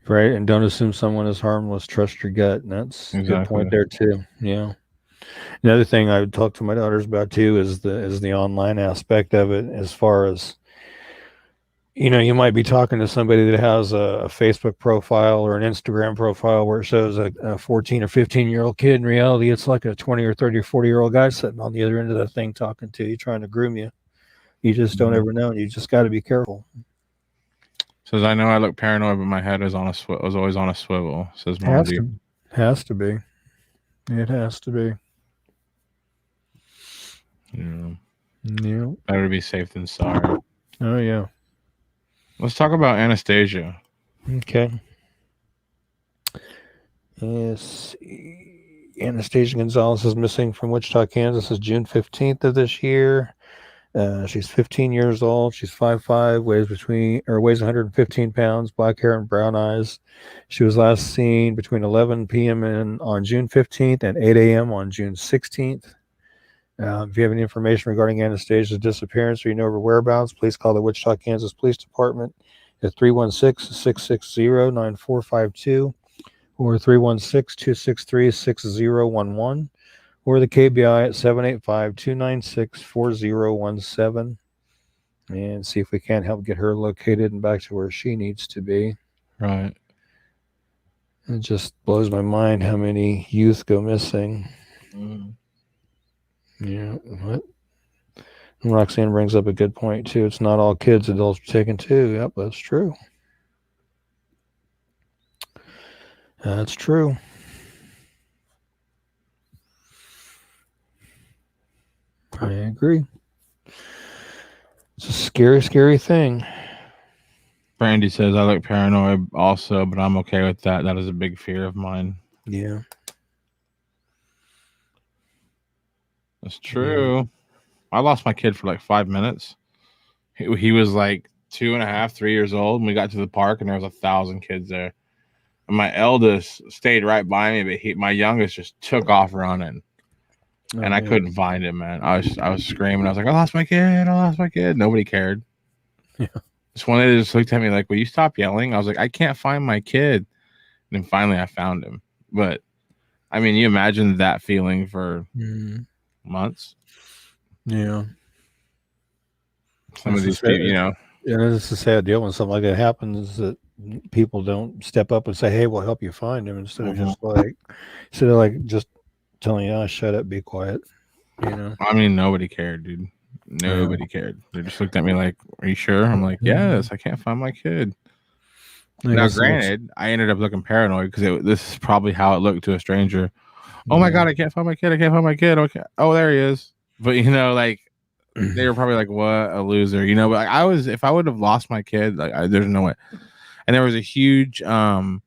Right, and don't assume someone is harmless. Trust your gut, and that's a good point there too. Yeah. Another thing I would talk to my daughters about too is the online aspect of it. As far as, you might be talking to somebody that has a Facebook profile or an Instagram profile where it shows a 14 or 15-year-old kid. In reality, it's like a 20 or 30 or 40-year-old guy sitting on the other end of that thing talking to you, trying to groom you. You just don't ever know. You just got to be careful. Says, I know I look paranoid, but my head is was always on a swivel. Says Margie. Has to be. It has to be. Yeah. Better be safe than sorry. Oh, yeah. Let's talk about Anastasia. Okay. Yes. Anastasia Gonzalez is missing from Wichita, Kansas is June 15th of this year. She's 15 years old. She's 5'5", weighs 115 pounds, black hair and brown eyes. She was last seen between 11 p.m. on June 15th and 8 a.m. on June 16th. If you have any information regarding Anastasia's disappearance or you know her whereabouts, please call the Wichita, Kansas Police Department at 316-660-9452 or 316-263-6011. Or the KBI at 785-296-4017 and see if we can't help get her located and back to where she needs to be. Right. It just blows my mind how many youth go missing. Yeah, what? Roxanne brings up a good point too. It's not all kids, adults are taken too. Yep, that's true. That's true. I agree. It's a scary, scary thing. Brandy says, I look paranoid also, but I'm okay with that. That is a big fear of mine. Yeah. That's true. Yeah. I lost my kid for like 5 minutes. He was like 2.5, 3 years old. And we got to the park and there was 1,000 kids there. And my eldest stayed right by me, but my youngest just took off running. And I couldn't find him, man. I was screaming. I was like, I lost my kid. Nobody cared. Yeah. Just one day they just looked at me like, will you stop yelling? I was like, I can't find my kid. And then finally I found him. But I mean, you imagine that feeling for months. Yeah. Some of these people, you know. And it's a sad deal when something like that happens, that people don't step up and say, hey, we'll help you find him, instead of just telling you, shut up, be quiet. You know. I mean, nobody cared, dude. Nobody cared. They just looked at me like, are you sure? I'm like, yes, I can't find my kid. Now, granted, I ended up looking paranoid because this is probably how it looked to a stranger. Oh my God, I can't find my kid. Okay. Oh, there he is. But, you know, like, they were probably like, what a loser, you know. But like, if I would have lost my kid, like, there's no way. And there was a huge, our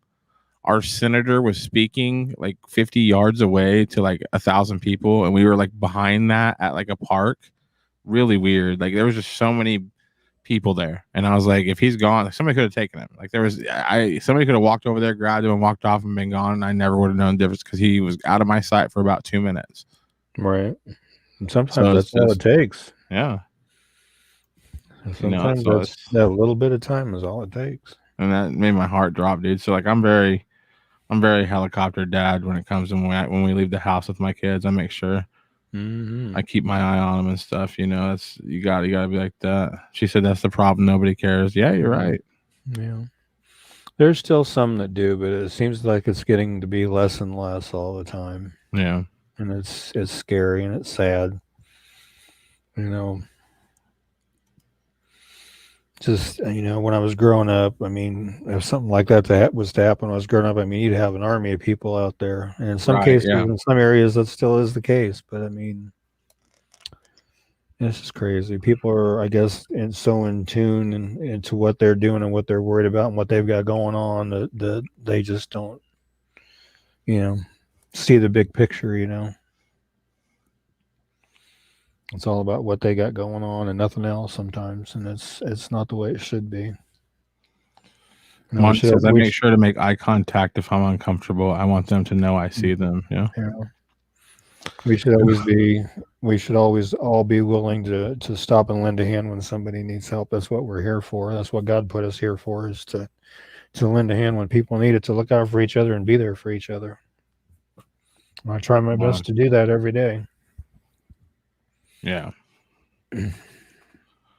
senator was speaking like 50 yards away to like 1,000 people. And we were like behind that at like a park. Really weird. Like, there was just so many people there. And I was like, if he's gone, somebody could have taken him. Like, somebody could have walked over there, grabbed him and walked off and been gone. And I never would have known the difference because he was out of my sight for about 2 minutes. Right. And sometimes that's all it takes. Yeah. And sometimes that little bit of time is all it takes. And that made my heart drop, dude. So like, I'm very helicopter dad when it comes to when we leave the house with my kids. I make sure I keep my eye on them and stuff. You know, that's you gotta be like that. She said that's the problem. Nobody cares. Yeah, you're right. Yeah. There's still some that do, but it seems like it's getting to be less and less all the time. Yeah. And it's scary and it's sad. You know, just, you know, when I was growing up, I mean, if something like that was to happen when I was growing up, I mean, you'd have an army of people out there. And in some cases, in some areas, that still is the case. But I mean, it's just crazy. People are, I guess, so in tune into what they're doing and what they're worried about and what they've got going on that they just don't, you know, see the big picture, you know. It's all about what they got going on and nothing else sometimes, and it's not the way it should be. Monty says, I make sure to make eye contact if I'm uncomfortable. I want them to know I see them. Yeah. We should always all be willing to stop and lend a hand when somebody needs help. That's what we're here for. That's what God put us here for, is to lend a hand when people need it, to look out for each other and be there for each other. I try my best to do that every day. Yeah.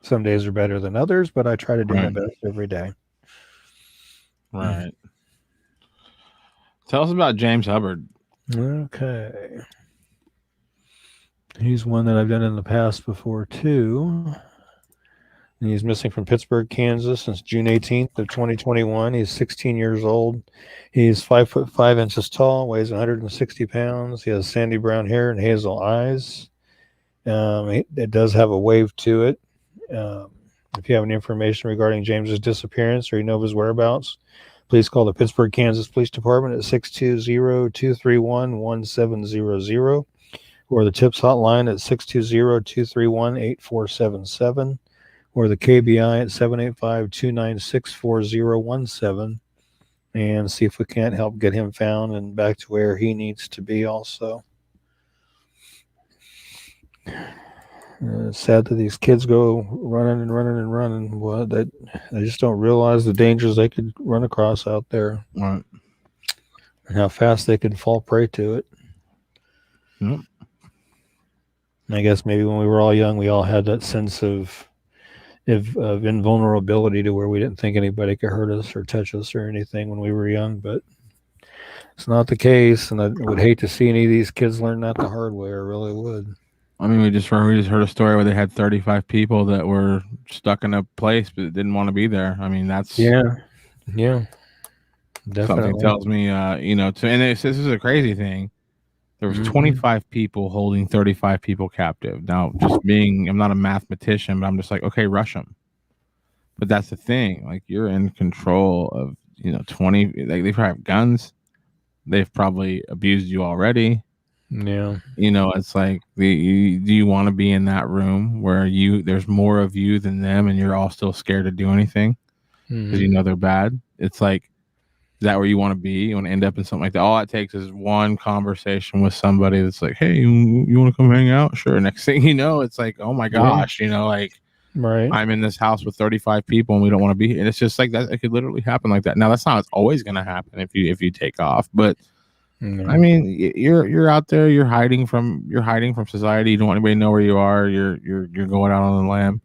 Some days are better than others, but I try to do my best every day. Right. Tell us about James Hubbard. Okay. He's one that I've done in the past before too. And he's missing from Pittsburgh, Kansas since June 18th of 2021. He's 16 years old. He's 5'5" tall, weighs 160 pounds. He has sandy brown hair and hazel eyes. It does have a wave to it. If you have any information regarding James's disappearance or you know of his whereabouts, please call the Pittsburgh, Kansas Police Department at 620-231-1700 or the TIPS hotline at 620-231-8477 or the KBI at 785-296-4017 and see if we can't help get him found and back to where he needs to be also. It's sad that these kids go running. Well, they just don't realize the dangers they could run across out there, right? And how fast they could fall prey to it. Yep. I guess maybe when we were all young, we all had that sense of invulnerability to where we didn't think anybody could hurt us or touch us or anything when we were young. But it's not the case, and I would hate to see any of these kids learn that the hard way. I really would. I mean, we just heard a story where they had 35 people that were stuck in a place but didn't want to be there. I mean, that's definitely. Something tells me, and this is a crazy thing. There was 25 people holding 35 people captive. Now, I'm not a mathematician, but I'm just like, okay, rush them. But that's the thing. Like, you're in control of, 20. Like, they probably have guns. They've probably abused you already. Yeah. It's like, do you want to be in that room where there's more of you than them, and you're all still scared to do anything because they're bad? It's like, is that where you want to be? You want to end up in something like that? All it takes is one conversation with somebody that's like, hey, you want to come hang out? Sure. Next thing you know, it's like, oh my gosh, right. I'm in this house with 35 people and we don't want to be here. And it's just like that. It could literally happen like that. Now, that's not always going to happen if you take off. But I mean, you're out there, you're hiding from society. You don't want anybody to know where you are. You're going out on the lam.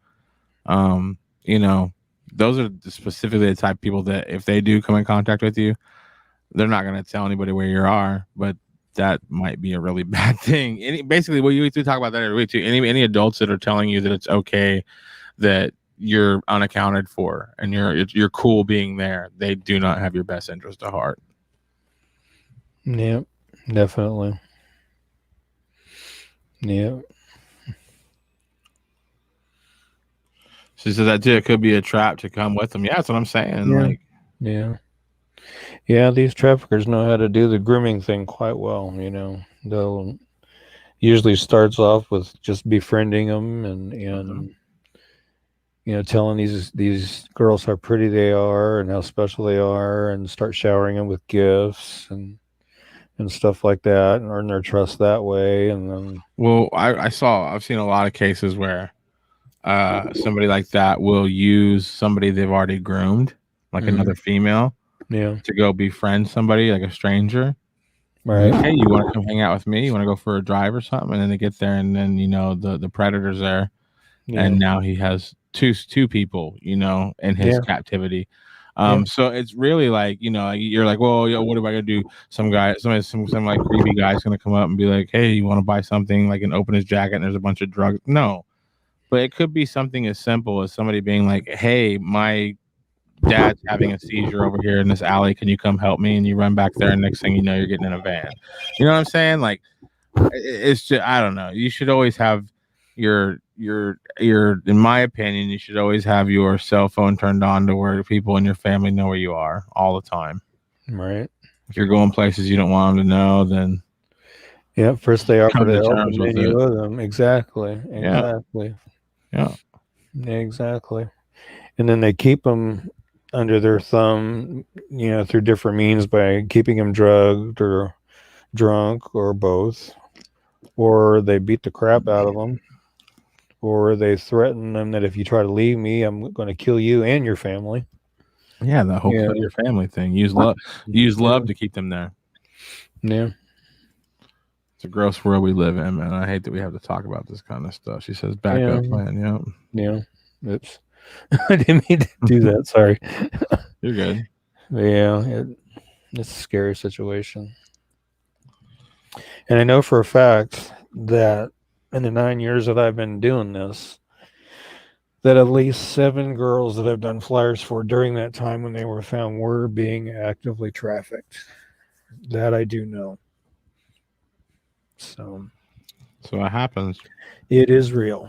Those are specifically the type of people that if they do come in contact with you, they're not going to tell anybody where you are, but that might be a really bad thing. Basically, we do talk about that every week too. Any adults that are telling you that it's okay that you're unaccounted for and you're cool being there, they do not have your best interest at heart. Yeah, definitely. Yeah. She said that too. It could be a trap to come with them. Yeah, that's what I'm saying. Yeah. These traffickers know how to do the grooming thing quite well. They'll usually starts off with just befriending them and telling these girls how pretty they are and how special they are, and start showering them with gifts and stuff like that, and earn their trust that way. And then, well, I've seen a lot of cases where somebody like that will use somebody they've already groomed, like another female, to go befriend somebody, like a stranger. Right. Hey, you want to come hang out with me? You want to go for a drive or something? And then they get there, and then the predator's there, and now he has two people, in his captivity. So it's really like, you're like, well, what am I gonna do? Some like creepy guy's gonna come up and be like, hey, you want to buy something? Like, and open his jacket, and there's a bunch of drugs. No. But it could be something as simple as somebody being like, hey, my dad's having a seizure over here in this alley. Can you come help me? And you run back there, and next thing you know, you're getting in a van. You know what I'm saying? Like, it's just, I don't know. You should always have your in my opinion, you should always have your cell phone turned on to where people in your family know where you are all the time. Right. If you're going places you don't want them to know, then first they offer to help, and then you owe them. Exactly. Yeah, exactly. And then they keep them under their thumb, through different means, by keeping them drugged or drunk or both, or they beat the crap out of them, or they threaten them that if you try to leave me, I'm going to kill you and your family. Yeah, the whole kill your family thing. Use love to keep them there. Yeah. It's a gross world we live in, man. I hate that we have to talk about this kind of stuff. She says backup plan. Yeah. Oops. I didn't mean to do that. Sorry. You're good. Yeah. It's a scary situation. And I know for a fact that in the 9 years that I've been doing this, that at least 7 girls that I've done flyers for during that time when they were found were being actively trafficked. That I do know. So it happens. It is real.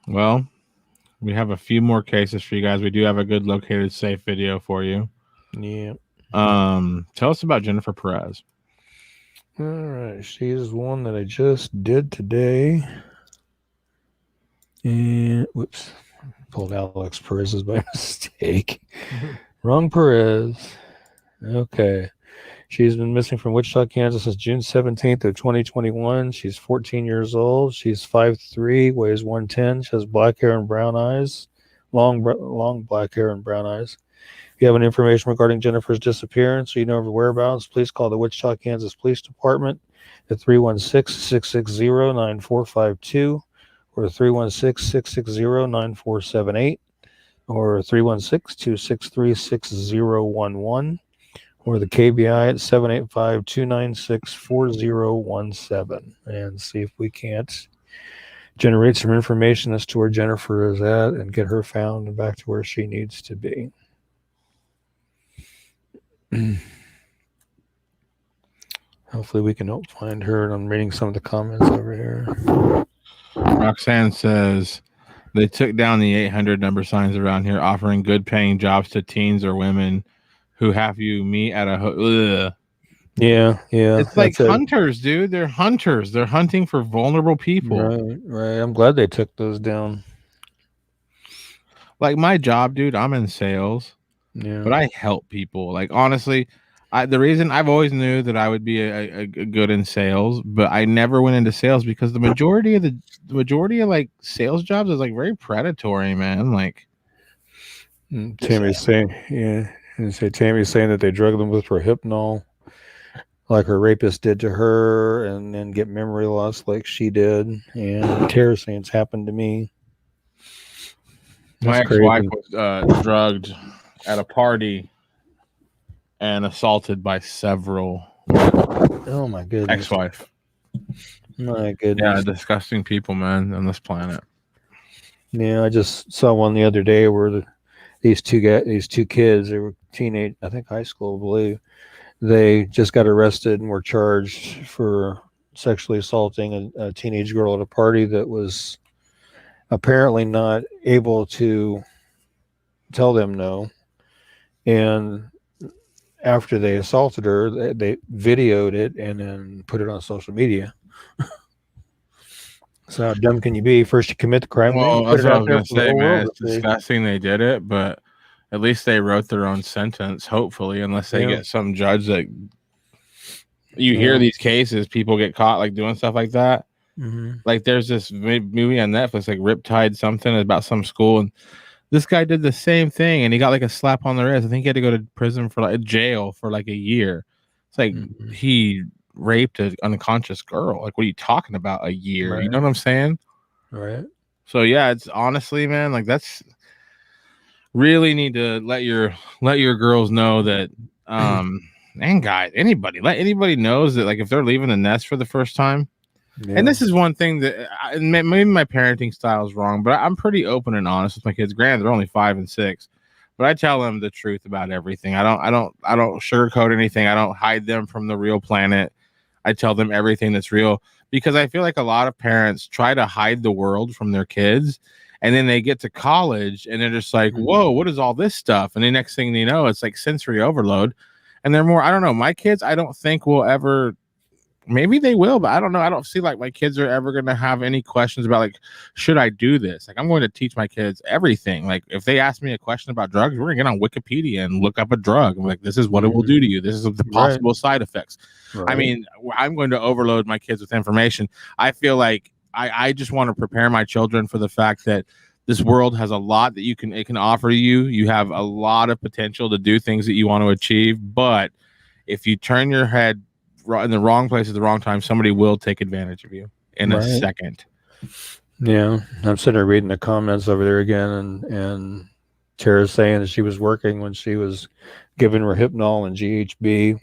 Well, we have a few more cases for you guys. We do have a good located safe video for you. Yeah. Tell us about Jennifer Perez. All right. She is one that I just did today. And whoops. Pulled Alex Perez's by mistake. Wrong Perez. Okay. She's been missing from Wichita, Kansas since June 17th of 2021. She's 14 years old. She's 5'3", weighs 110. She has black hair and brown eyes. Long black hair and brown eyes. If you have any information regarding Jennifer's disappearance or you know of her whereabouts, please call the Wichita, Kansas Police Department at 316-660-9452. or 316-660-9478 or 316-263-6011 or the KBI at 785-296-4017 and see if we can't generate some information as to where Jennifer is at and get her found and back to where she needs to be. Hopefully we can help find her. And I'm reading some of the comments over here. Roxanne says they took down the 800 number signs around here offering good paying jobs to teens or women who have you meet at a Yeah. It's like hunters, dude. They're hunters. They're hunting for vulnerable people. Right. I'm glad they took those down. Like my job, dude, I'm in sales. Yeah. But I help people. Like honestly, the reason I've always knew that I would be a good in sales, but I never went into sales because the majority of like sales jobs is like very predatory, man. Like Tammy's saying, Tammy's saying that they drug them with Rohypnol, like her rapist did to her, and then get memory loss like she did. And Tara's saying it's happened to me. My ex-wife was drugged at a party and assaulted by several. Oh my goodness! Ex-wife. My goodness! Yeah, disgusting people, man, on this planet. Yeah, I just saw one the other day where these two kids, they were teenage, I think high school, I believe. They just got arrested and were charged for sexually assaulting a teenage girl at a party that was apparently not able to tell them no. And after they assaulted her, they videoed it and then put it on social media. So how dumb can you be? First you commit the crime. Well, that's what I was going to say, man. It's disgusting they did it, but at least they wrote their own sentence, hopefully, unless they get some judge that you hear these cases, people get caught like doing stuff like that. Mm-hmm. Like there's this movie on Netflix, like Riptide something about some school, and this guy did the same thing and he got like a slap on the wrist. I think he had to go to prison for like jail for like a year. It's like he raped an unconscious girl. Like, what are you talking about? A year? Right. You know what I'm saying? Right. So yeah, it's honestly, man, like that's really need to let your girls know that and guys, let anybody knows that like if they're leaving the nest for the first time. Yeah. And this is one thing that maybe my parenting style is wrong, but I'm pretty open and honest with my kids. Granted, they're only 5 and 6, but I tell them the truth about everything. I don't sugarcoat anything. I don't hide them from the real planet. I tell them everything that's real because I feel like a lot of parents try to hide the world from their kids, and then they get to college and they're just like, "Whoa, what is all this stuff?" And the next thing they know, it's like sensory overload, and they're more. I don't know. My kids, I don't think will ever. Maybe they will, but I don't know. I don't see like my kids are ever going to have any questions about like, should I do this? Like, I'm going to teach my kids everything. Like, if they ask me a question about drugs, we're going to get on Wikipedia and look up a drug. I'm like, this is what it will do to you. This is the possible side effects. Right. I mean, I'm going to overload my kids with information. I feel like I just want to prepare my children for the fact that this world has a lot that it can offer you. You have a lot of potential to do things that you want to achieve. But if you turn your head in the wrong place at the wrong time, somebody will take advantage of you in a second. Yeah, I'm sitting there reading the comments over there again, and Tara's saying that she was working when she was given Rohypnol and GHB,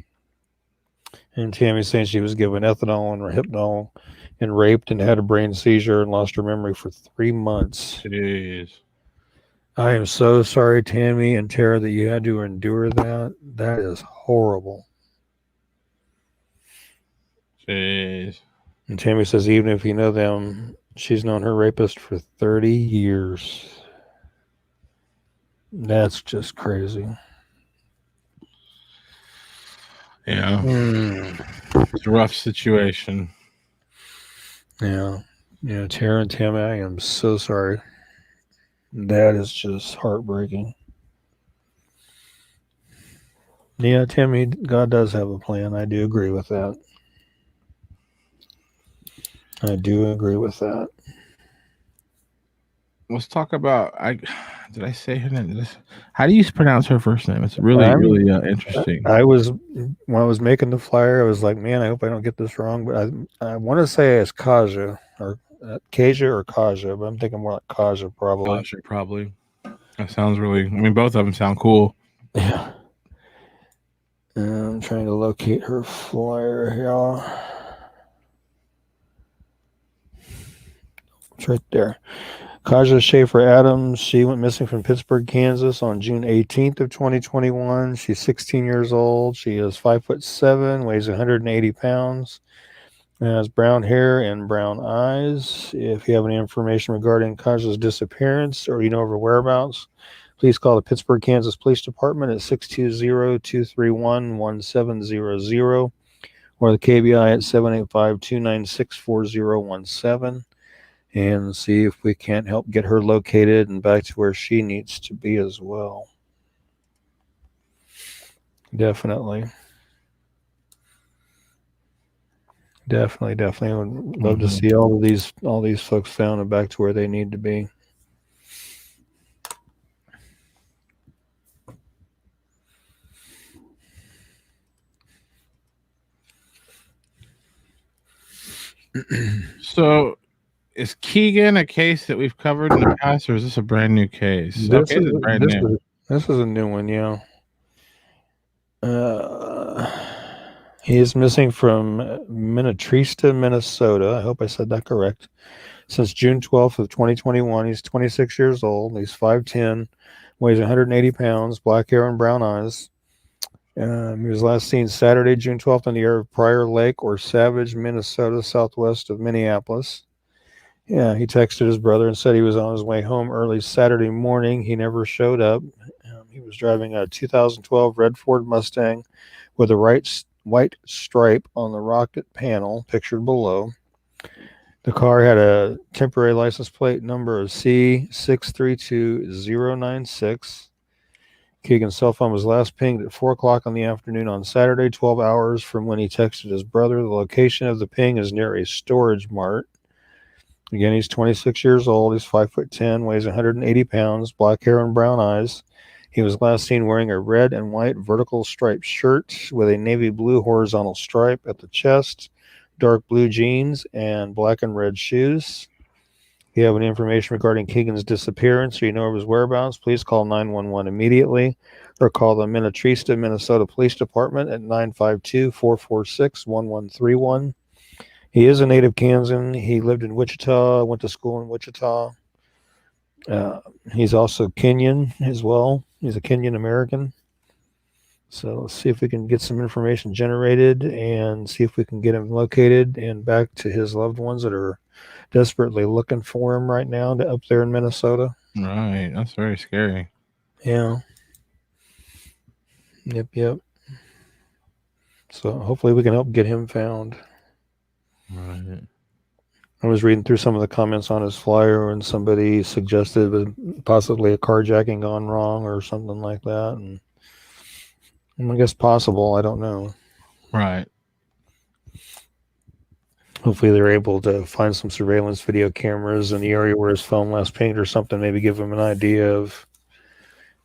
and Tammy's saying she was given ethanol and Rohypnol and raped and had a brain seizure and lost her memory for 3 months. Jeez. I am so sorry, Tammy and Tara, that you had to endure that. That is horrible. Jeez. And Tammy says, even if you know them, she's known her rapist for 30 years. That's just crazy. Yeah. It's a rough situation. Yeah. Yeah, Tara and Tammy, I am so sorry. That is just heartbreaking. Yeah, Tammy, God does have a plan. I do agree with that. I do agree with that. Let's talk about. Did I say her name? How do you pronounce her first name? It's really interesting. When I was making the flyer, I was like, man, I hope I don't get this wrong, but I want to say it's Kaja or Kaja or Kaja, but I'm thinking more like Kaja probably. Kaja, probably. That sounds really. I mean, both of them sound cool. Yeah. I'm trying to locate her flyer here. It's right there. Kaja Schaefer Adams. She went missing from Pittsburgh, Kansas on June 18th of 2021. She's 16 years old. She is 5'7", weighs 180 pounds, has brown hair and brown eyes. If you have any information regarding Kaja's disappearance or you know of her whereabouts, please call the Pittsburgh, Kansas Police Department at 620-231-1700 or the KBI at 785-296-4017 and see if we can't help get her located and back to where she needs to be as well. Definitely. Definitely. I would love to see all these folks found and back to where they need to be. So, is Keegan a case that we've covered in the past, or is this a brand new case? This is a new one, yeah. He is missing from Minnetrista, Minnesota. I hope I said that correct. Since June 12th of 2021, he's 26 years old. He's 5'10", weighs 180 pounds, black hair and brown eyes. He was last seen Saturday, June 12th, in the area of Prior Lake or Savage, Minnesota, southwest of Minneapolis. Yeah, he texted his brother and said he was on his way home early Saturday morning. He never showed up. He was driving a 2012 red Ford Mustang with a white stripe on the rocket panel pictured below. The car had a temporary license plate number of C632096. Keegan's cell phone was last pinged at 4 o'clock in the afternoon on Saturday, 12 hours from when he texted his brother. The location of the ping is near a storage mart. Again, he's 26 years old. He's 5'10", weighs 180 pounds, black hair and brown eyes. He was last seen wearing a red and white vertical striped shirt with a navy blue horizontal stripe at the chest, dark blue jeans, and black and red shoes. If you have any information regarding Keegan's disappearance or you know of his whereabouts, please call 911 immediately or call the Minnetrista, Minnesota Police Department at 952-446-1131. He is a native Kansan. He lived in Wichita, went to school in Wichita. He's also Kenyan as well. He's a Kenyan American. So let's see if we can get some information generated and see if we can get him located and back to his loved ones that are desperately looking for him right now up there in Minnesota. Right. That's very scary. Yeah. Yep. So hopefully we can help get him found. Right. I was reading through some of the comments on his flyer and somebody suggested possibly a carjacking gone wrong or something like that. And I guess possible. I don't know. Right. Hopefully they're able to find some surveillance video cameras in the area where his phone last pinged or something. Maybe give him an idea of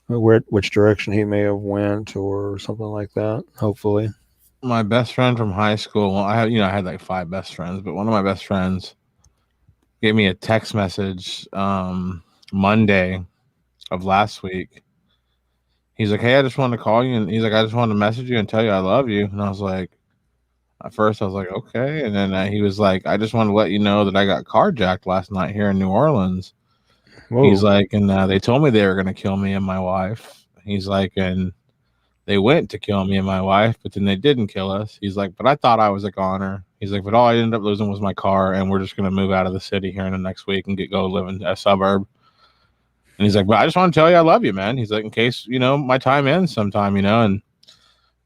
which direction he may have went or something like that. Hopefully. My best friend from high school. I had like 5 best friends, but one of my best friends gave me a text message Monday of last week. He's like, "Hey, I just wanted to call you," and he's like, "I just wanted to message you and tell you I love you." And I was like, at first I was like, "Okay," and then he was like, "I just want to let you know that I got carjacked last night here in New Orleans." Whoa. He's like, "And they told me they were going to kill me and my wife." He's like, "And they went to kill me and my wife, but then they didn't kill us." He's like, "But I thought I was a goner." He's like, "But all I ended up losing was my car, and we're just going to move out of the city here in the next week and go live in a suburb." And he's like, "But I just want to tell you I love you, man." He's like, "In case, my time ends sometime, and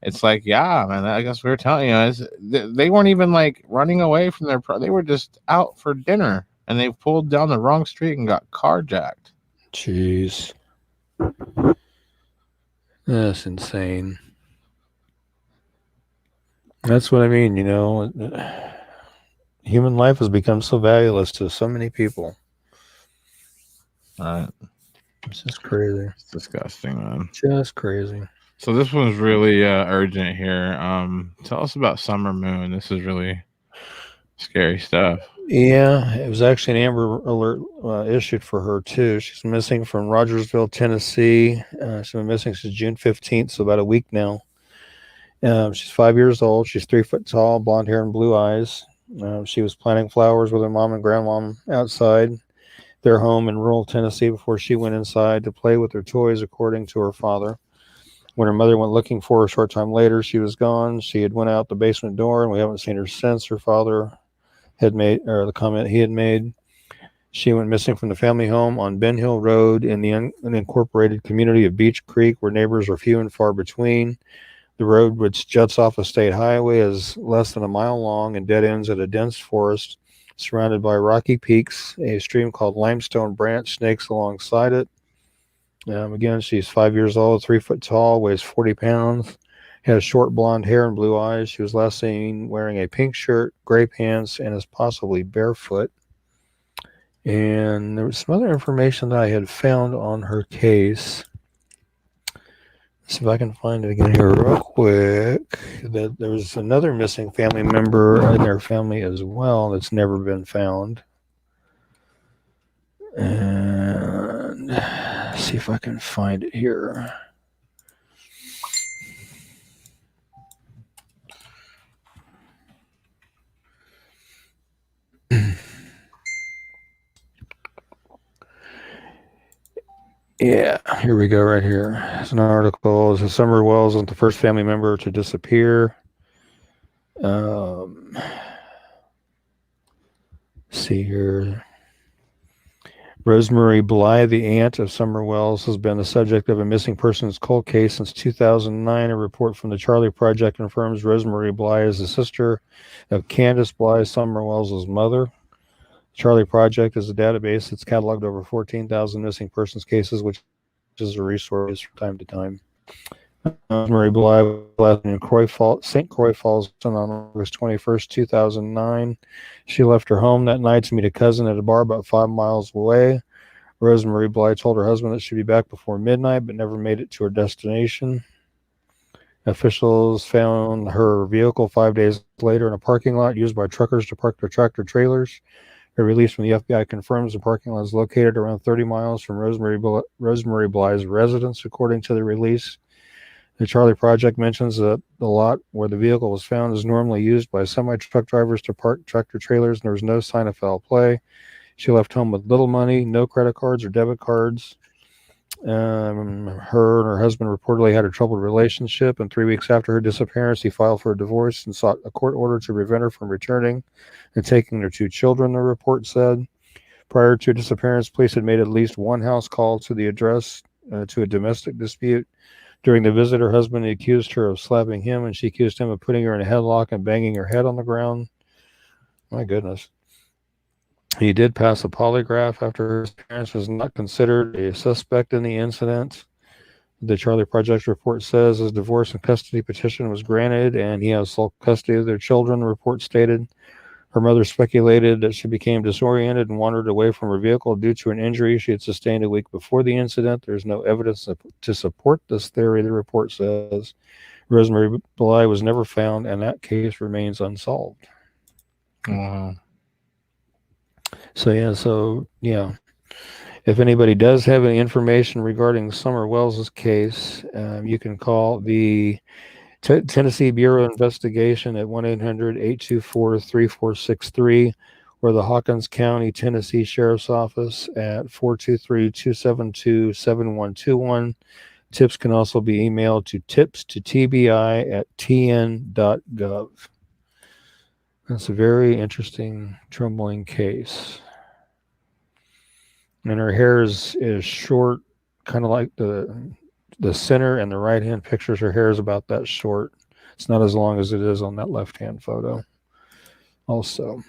it's like, yeah, man, I guess we were telling you, they weren't even like running away from they were just out for dinner and they pulled down the wrong street and got carjacked." Jeez. That's insane. That's what I mean, human life has become so valueless to so many people. It's just crazy. It's disgusting, man. Just crazy. So this one's really urgent here. Tell us about Summer Moon. This is really scary stuff. Yeah, it was actually an Amber Alert issued for her too. She's missing from Rogersville, Tennessee. She's been missing since June 15th, so about a week now. She's 5 years old. She's 3 foot tall, blonde hair and blue eyes. She was planting flowers with her mom and grandmom outside their home in rural Tennessee before she went inside to play with her toys, according to her father. When her mother went looking for her a short time later, she was gone. She had went out the basement door, and we haven't seen her since. Her father had made, or the comment he had made. She went missing from the family home on Ben Hill Road in the unincorporated community of Beach Creek, where neighbors are few and far between. The road, which juts off a state highway, is less than a mile long and dead ends at a dense forest surrounded by rocky peaks. A stream called Limestone Branch snakes alongside it. Again, she's 5 years old, 3 foot tall, weighs 40 pounds, has short blonde hair and blue eyes. She was last seen wearing a pink shirt, gray pants, and is possibly barefoot. And there was some other information that I had found on her case. Let's see if I can find it again here real quick. That there's another missing family member in their family as well that's never been found. And see if I can find it here. Yeah, here we go right here. It's an article. It's Summer Wells was the first family member to disappear. See here. Rosemary Bly, the aunt of Summer Wells, has been the subject of a missing persons cold case since 2009. A report from the Charlie Project confirms Rosemary Bly is the sister of Candace Bly, Summer Wells' mother. Charlie Project is a database that's cataloged over 14,000 missing persons cases, which is a resource from time to time. Rosemary Bly was in St. Croix Falls on August 21st, 2009. She left her home that night to meet a cousin at a bar about 5 miles away. Rosemary Bly told her husband that she'd be back before midnight, but never made it to her destination. Officials found her vehicle 5 days later in a parking lot used by truckers to park their tractor trailers. A release from the FBI confirms the parking lot is located around 30 miles from Rosemary Bly's residence, according to the release. The Charlie Project mentions that the lot where the vehicle was found is normally used by semi-truck drivers to park tractor trailers, and there was no sign of foul play. She left home with little money, no credit cards or debit cards. Her and her husband reportedly had a troubled relationship, and 3 weeks after her disappearance, he filed for a divorce and sought a court order to prevent her from returning and taking their 2 children, the report said. Prior to disappearance, police had made at least one house call to the address to a domestic dispute. During the visit, her husband accused her of slapping him, and she accused him of putting her in a headlock and banging her head on the ground. My goodness. He did pass a polygraph after his parents was not considered a suspect in the incident. The Charlie Project report says his divorce and custody petition was granted, and he has sole custody of their children, the report stated. Her mother speculated that she became disoriented and wandered away from her vehicle due to an injury she had sustained a week before the incident. There's no evidence to support this theory, the report says. Rosemary Bly was never found, and that case remains unsolved. Wow. So if anybody does have any information regarding Summer Wells' case, you can call the Tennessee Bureau of Investigation at 1-800-824-3463 or the Hawkins County, Tennessee Sheriff's Office at 423-272-7121. Tips can also be emailed to tips@tbi.tn.gov. That's a very interesting, troubling case. And her hair is short, kind of like the center and the right-hand pictures. Her hair is about that short. It's not as long as it is on that left-hand photo also.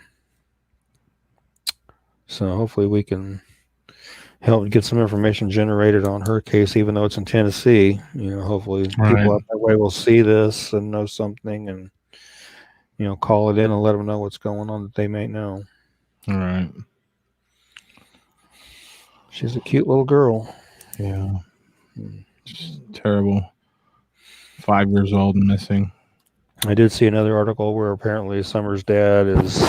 So hopefully we can help get some information generated on her case, even though it's in Tennessee. Hopefully people out that way will see this and know something and, call it in and let them know what's going on that they may know. All right. She's a cute little girl. Yeah. Just terrible. 5 years old and missing. I did see another article where apparently Summer's dad is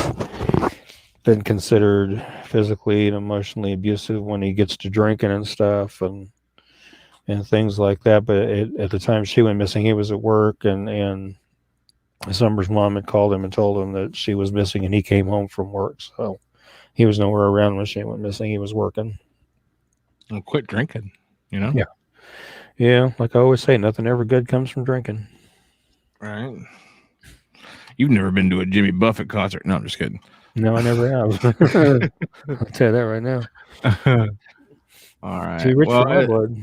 been considered physically and emotionally abusive when he gets to drinking and stuff and things like that. But at the time she went missing, he was at work, and Summer's mom had called him and told him that she was missing, and he came home from work. So he was nowhere around when she went missing. He was working. Well, quit drinking, you know? Yeah. Yeah, like I always say, nothing ever good comes from drinking. Right. You've never been to a Jimmy Buffett concert. No, I'm just kidding. No, I never have. I'll tell you that right now. All right. Too rich for my blood.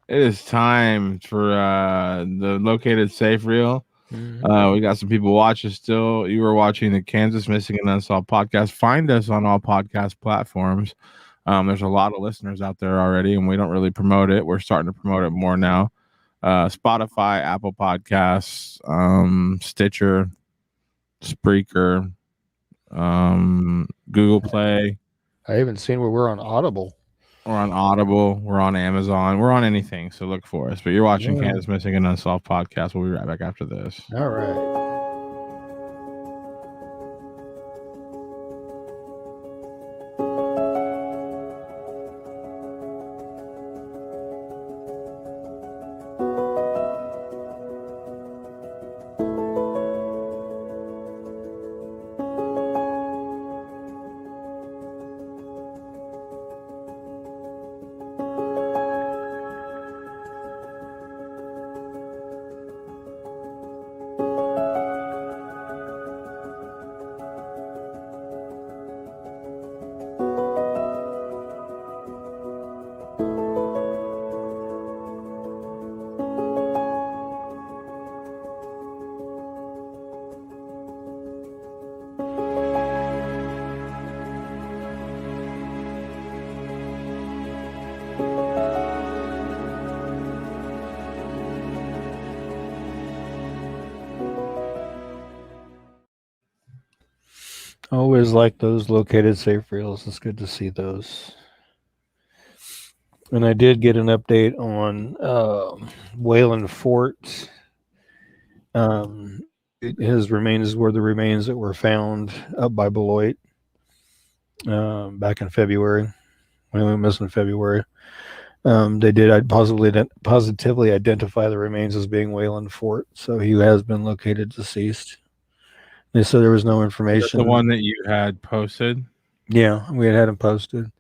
It is time for the Located Safe Reel. Mm-hmm. We got some people watching still. You were watching the Kansas Missing and Unsolved podcast. Find us on all podcast platforms. There's a lot of listeners out there already, and we don't really promote it. We're starting to promote it more now. Spotify, Apple Podcasts, Stitcher, Spreaker, Google Play. I haven't seen where we're on Audible. We're on Audible. We're on Amazon. We're on anything, so look for us. But you're watching Kansas Missing and Unsolved podcast. We'll be right back after this. All right. Always like those Located Safe Reels. It's good to see those. And I did get an update on Wayland Fort. His remains were the remains that were found up by Beloit back in February. When we went missing in February. They did positively identify the remains as being Wayland Fort. So he has been located deceased. They said there was no information. The one that you had posted? Yeah, we had him posted.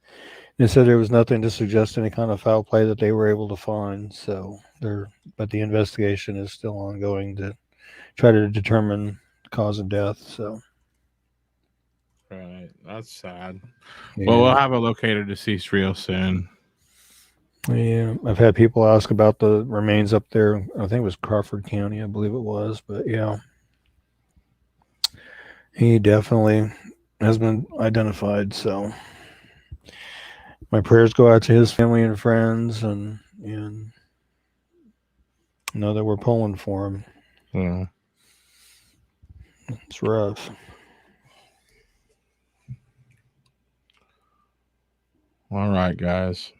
They said there was nothing to suggest any kind of foul play that they were able to find. So but the investigation is still ongoing to try to determine the cause of death. So, right, that's sad. Yeah. Well, we'll have a located deceased real soon. Yeah, I've had people ask about the remains up there. I think it was Crawford County, I believe it was. But yeah. He definitely has been identified, so my prayers go out to his family and friends, and know that we're pulling for him. Yeah. It's rough. All right, guys.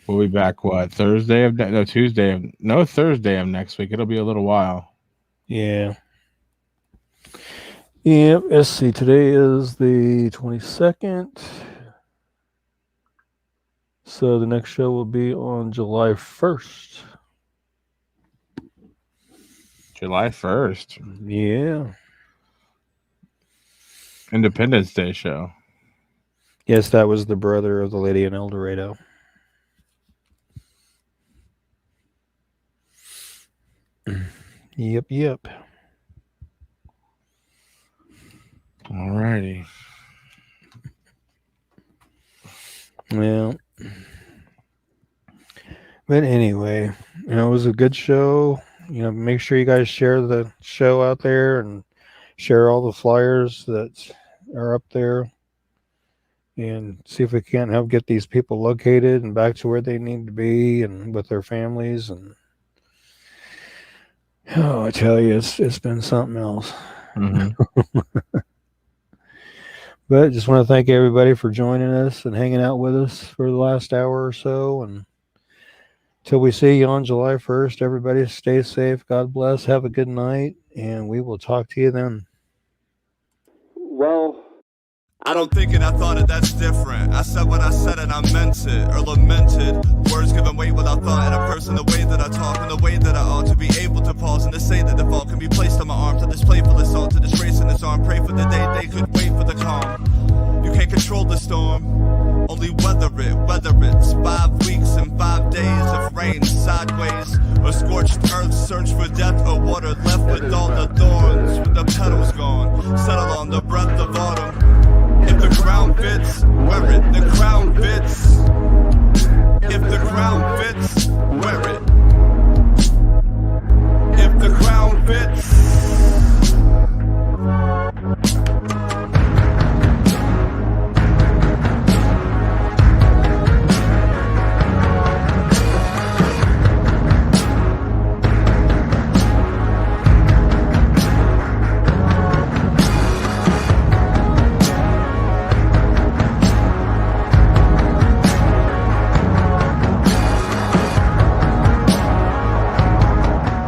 We'll be back, Thursday of next week. It'll be a little while. Yeah. Yep, let's see. Today is the 22nd. So the next show will be on July 1st. July 1st. Yeah. Independence Day show. Yes, that was the brother of the lady in El Dorado. Yep. All righty. Well, but anyway, it was a good show. Make sure you guys share the show out there and share all the flyers that are up there and see if we can't help get these people located and back to where they need to be and with their families. And I tell you, it's been something else. Mm-hmm. But just want to thank everybody for joining us and hanging out with us for the last hour or so. And until we see you on July 1st, everybody stay safe. God bless. Have a good night. And we will talk to you then. I don't think it, I thought it, that's different. I said what I said and I meant it, or lamented. Words given weight without thought, and a person the way that I talk and the way that I ought to be able to pause and to say that the fault can be placed on my arm. To this playful assault, to disgrace in his arm. Pray for the day they could wait for the calm. You can't control the storm, only weather it, whether it's 5 weeks and 5 days of rain sideways, or scorched earth surging